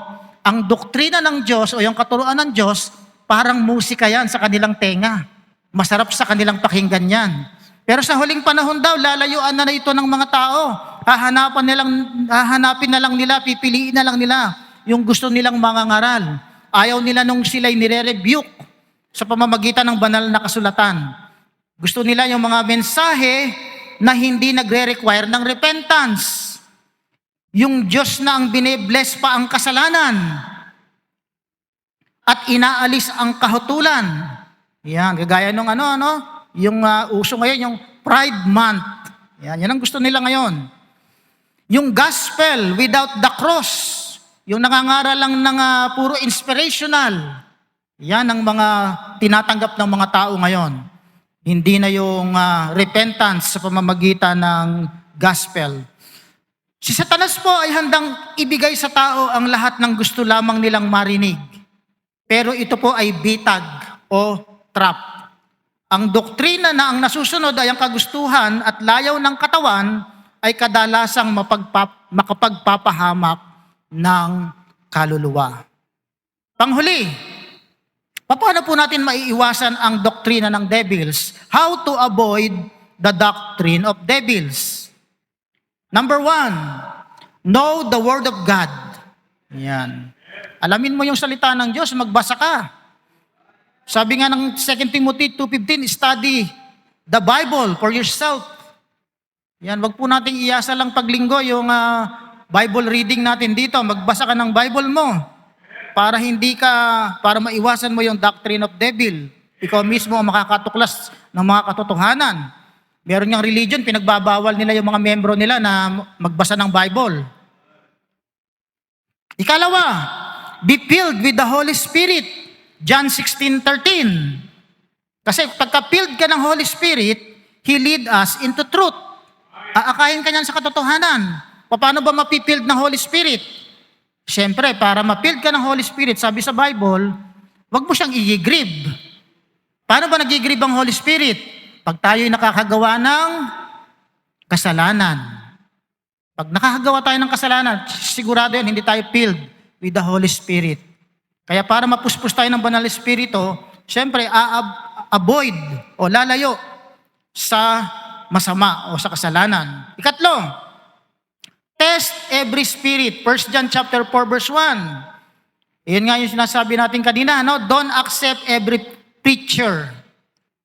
ang doktrina ng Diyos o yung katuruan ng Diyos, parang musika yan sa kanilang tenga. Masarap sa kanilang pakinggan yan. Pero sa huling panahon daw, lalayuan na ito ng mga tao. Hahanapin na lang nila, pipiliin na lang nila yung gusto nilang mangangaral. Ayaw nila nung sila'y nire-rebuke sa pamamagitan ng banal na kasulatan. Gusto nila yung mga mensahe na hindi nagre-require ng repentance. Yung Diyos na ang bine-bless pa ang kasalanan. at inaalis ang kahutulan. Yan, kagaya nung yung uso ngayon, yung Pride Month. Yan ang gusto nila ngayon. Yung gospel without the cross, yung nangangaral lang ng puro inspirational. Yan ang mga tinatanggap ng mga tao ngayon. Hindi na yung repentance sa pamamagitan ng gospel. Si Satanas po ay handang ibigay sa tao ang lahat ng gusto lamang nilang marinig. Pero ito po ay bitag o trap. Ang doktrina na ang nasusunod ay ang kagustuhan at layaw ng katawan ay kadalasang makapagpapahamak ng kaluluwa. Panghuli, paano po natin maiiwasan ang doktrina ng devils? How to avoid the doctrine of devils? Number 1, know the Word of God. Yan. Alamin mo yung salita ng Diyos, magbasa ka. Sabi nga ng 2 Timothy 2:15, study the Bible for yourself. Yan, wag po nating iasa lang paglinggo yung Bible reading natin dito. Magbasa ka ng Bible mo para maiwasan mo yung doctrine of devil. Ikaw mismo ang makakatuklas ng mga katotohanan. Meron niyang religion, pinagbabawal nila yung mga membro nila na magbasa ng Bible. Ikalawa, be filled with the Holy Spirit. John 16:13. Kasi pagka-filled ka ng Holy Spirit, He lead us into truth. Aakayin ka niyan sa katotohanan. Paano ba mapipilled ng Holy Spirit? Siyempre, para mapilled ka ng Holy Spirit, sabi sa Bible, wag mo siyang i-grieve. Paano ba nag-i-grieve ang Holy Spirit? Pag tayo'y nakakagawa ng kasalanan. Pag nakakagawa tayo ng kasalanan, sigurado yun, hindi tayo filled with the Holy Spirit. Kaya para mapuspos tayo ng Banal Espiritu, siyempre, avoid o lalayo sa masama o sa kasalanan. Ikatlo, test every spirit. 1 John chapter 4 verse 1. Iyan nga yung sinasabi natin kanina, no? Don't accept every preacher.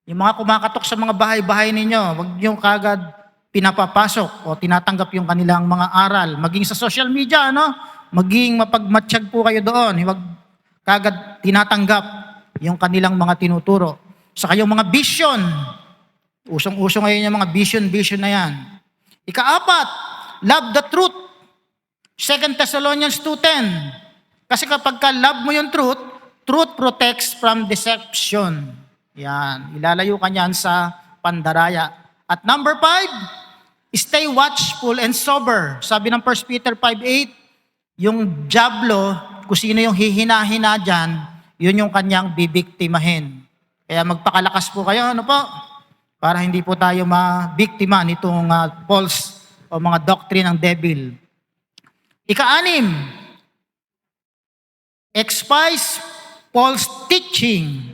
Yung mga kumakatok sa mga bahay-bahay ninyo, wag niyo kagad pinapapasok o tinatanggap yung kanilang mga aral. Maging sa social media, no? Maging mapagmatsyag po kayo doon. Huwag kagad tinatanggap yung kanilang mga tinuturo. Saka yung mga vision. Usong-uso ngayon yung mga vision na yan. Ikaapat, love the truth. 2 Thessalonians 2:10. Kasi kapag love mo yung truth protects from deception. Yan, ilalayo ka niyan sa pandaraya. At number 5, stay watchful and sober. Sabi ng 1 Peter 5:8, yung diablo, kung sino yung hihina-hina dyan, yun yung kanyang bibiktimahin. Kaya magpakalakas po kayo, para hindi po tayo mabiktima nitong false o mga doctrine ng devil. Ika-6, despise false teaching.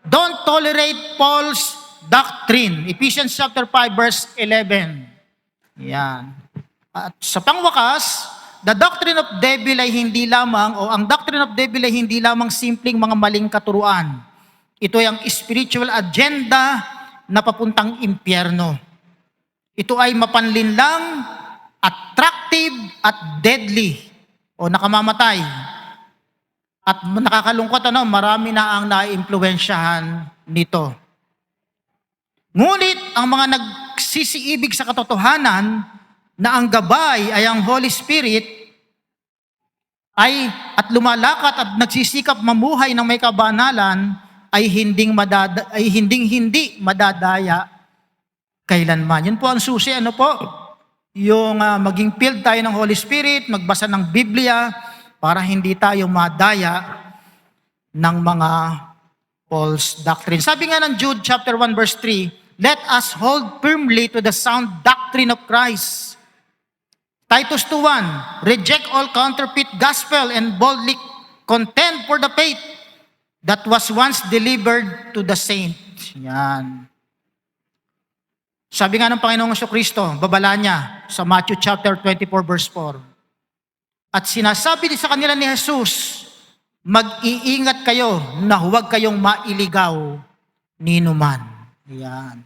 Don't tolerate false doctrine. Ephesians chapter 5 verse 11. Yan. At sa pangwakas, the doctrine of devil ay hindi lamang, o ang doctrine of devil ay hindi lamang simpleng mga maling katuruan. Ito ay ang spiritual agenda na papuntang impyerno. Ito ay mapanlinlang, attractive, at deadly, o nakamamatay. At nakakalungkot, marami na ang naiimpluwensyahan nito. Ngunit ang mga nagsisiibig sa katotohanan na ang gabay ay ang Holy Spirit at lumalakat at nagsisikap mamuhay ng may kabanalan ay hindi madadaya kailanman. Yun po ang susi, yung maging filled tayo ng Holy Spirit, magbasa ng Biblia para hindi tayo madaya ng mga false doctrine. Sabi nga ng Jude chapter 1 verse 3, let us hold firmly to the sound doctrine of Christ. Titus 2:1, reject all counterfeit gospel and boldly contend for the faith that was once delivered to the saints. Yan. Sabi nga ng Panginoong Jesucristo, babala niya sa Matthew chapter 24 verse 4. At sinasabi din sa kanila ni Jesus, mag-iingat kayo na huwag kayong mailigaw ninuman. Yan.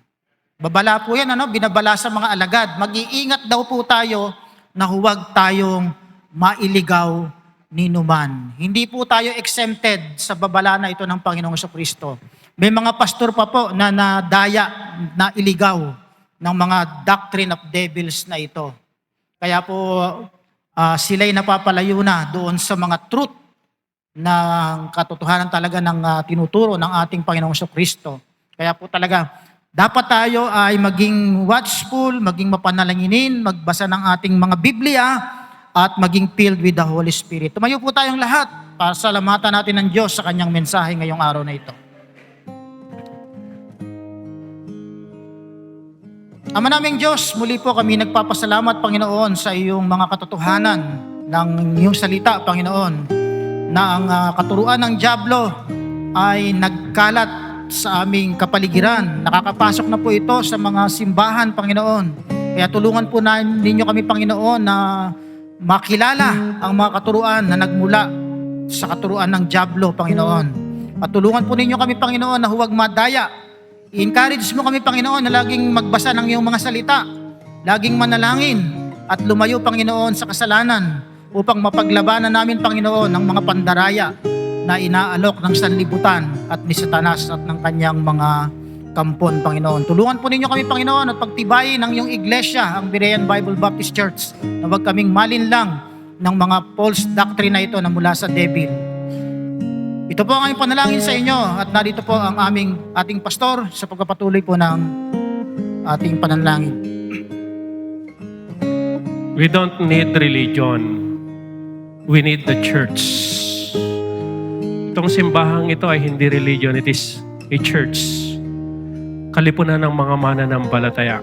Babala po yan, binabala sa mga alagad. Mag-iingat daw po tayo na huwag tayong mailigaw ninuman. Hindi po tayo exempted sa babala na ito ng Panginoong Jesucristo. May mga pastor pa po na nadaya, na iligaw ng mga doctrine of devils na ito. Kaya po sila'y napapalayo na doon sa mga truth ng katotohanan talaga ng tinuturo ng ating Panginoong Jesucristo. Kaya po talaga, dapat tayo ay maging watchful, maging mapanalanginin, magbasa ng ating mga Biblia, at maging filled with the Holy Spirit. Tumayo po tayong lahat para salamatan natin ng Diyos sa kanyang mensahe ngayong araw na ito. Ama naming Diyos, muli po kami nagpapasalamat, Panginoon, sa iyong mga katotohanan ng iyong salita, Panginoon, na ang katuruan ng dyablo ay nagkalat sa aming kapaligiran. Nakakapasok na po ito sa mga simbahan, Panginoon. Kaya tulungan po ninyo kami, Panginoon, na makilala ang mga katuruan na nagmula sa katuruan ng dyablo, Panginoon. At tulungan po ninyo kami, Panginoon, na huwag madaya. I-encourage mo kami, Panginoon, na laging magbasa ng iyong mga salita, laging manalangin, at lumayo, Panginoon, sa kasalanan upang mapaglabanan namin, Panginoon, ng mga pandaraya na inaalok ng sanlibutan at ni Satanas at ng kanyang mga kampon, Panginoon. Tulungan po ninyo kami, Panginoon, at pagtibayin ng iyong iglesia, ang Berean Bible Baptist Church, na huwag kaming malinlang ng mga false doctrine na ito na mula sa devil. Ito po ang aming panalangin sa inyo, at narito po ang ating pastor sa pagpapatuloy po ng ating panalangin. We don't need religion. We need the church. Itong simbahang ito ay hindi religion, it is a church. Kalipunan ng mga mananampalataya.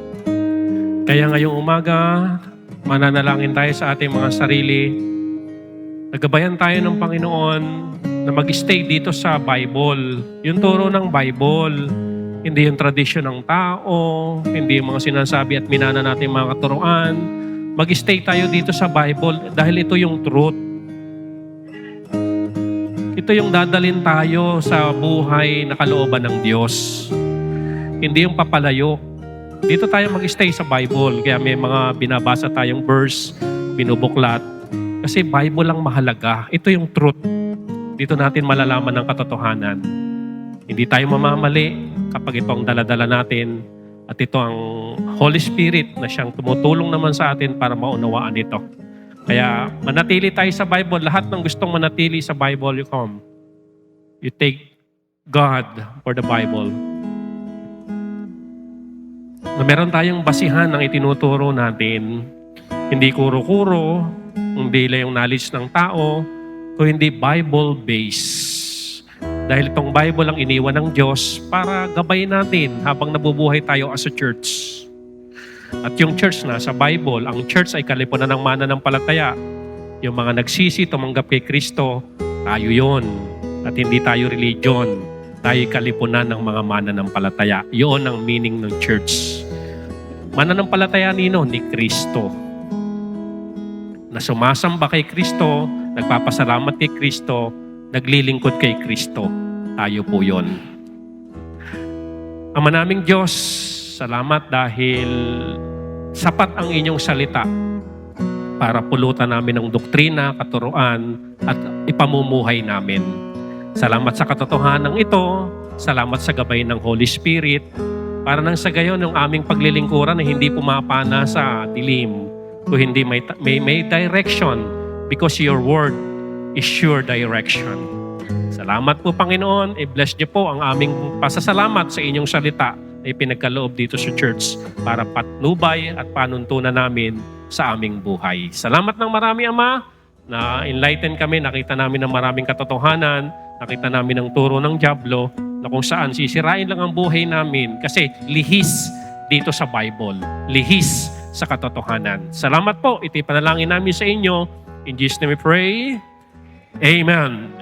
Kaya ngayong umaga, mananalangin tayo sa ating mga sarili. Nagabayan tayo ng Panginoon na mag-stay dito sa Bible. Yung turo ng Bible, hindi yung tradisyon ng tao, hindi yung mga sinasabi at minana natin mga katuruan. Mag-stay tayo dito sa Bible dahil ito yung truth. Ito yung dadalhin tayo sa buhay na kalooban ng Diyos. Hindi yung papalayo. Dito tayo mag-stay sa Bible. Kaya may mga binabasa tayong verse, binubuklat. Kasi Bible lang mahalaga. Ito yung truth. Dito natin malalaman ng katotohanan. Hindi tayo mamamali kapag ito ang daladala natin. At ito ang Holy Spirit na siyang tumutulong naman sa atin para maunawaan ito. Kaya manatili tayo sa Bible. Lahat ng gustong manatili sa Bible, you come. You take God for the Bible. Na meron tayong basihan ng itinuturo natin. Hindi kuro-kuro, hindi lang yung knowledge ng tao, kundi Bible-based. Dahil itong Bible ang iniwan ng Diyos para gabayin natin habang nabubuhay tayo as a church. At yung church na sa Bible, ang church ay kalipunan ng mananampalataya. Yung mga nagsisi, tumanggap kay Kristo, tayo yon. At hindi tayo religion. Tayo kalipunan ng mga mananampalataya. Yun ang meaning ng church. Mananampalataya nino ni Kristo. Na sumasamba kay Kristo, nagpapasalamat kay Kristo, naglilingkod kay Kristo. Tayo po yon. Ama naming Diyos, salamat dahil sapat ang inyong salita para pulutan namin ng doktrina, katuruan, at ipamumuhay namin. Salamat sa katotohanan ito. Salamat sa gabay ng Holy Spirit. Para nang sa gayon, yung aming paglilingkuran ay hindi pumapana sa dilim. Kung hindi may direction because your word is sure direction. Salamat po, Panginoon. I-bless niyo po ang aming pasasalamat sa inyong salita na ipinagkaloob dito sa church para patnubay at panuntunan namin sa aming buhay. Salamat ng marami, Ama, na enlighten kami, nakita namin ng maraming katotohanan, nakita namin ang turo ng dyablo na kung saan sisirain lang ang buhay namin kasi lihis dito sa Bible, lihis sa katotohanan. Salamat po, ito ipanalangin namin sa inyo. In Jesus' name we pray. Amen.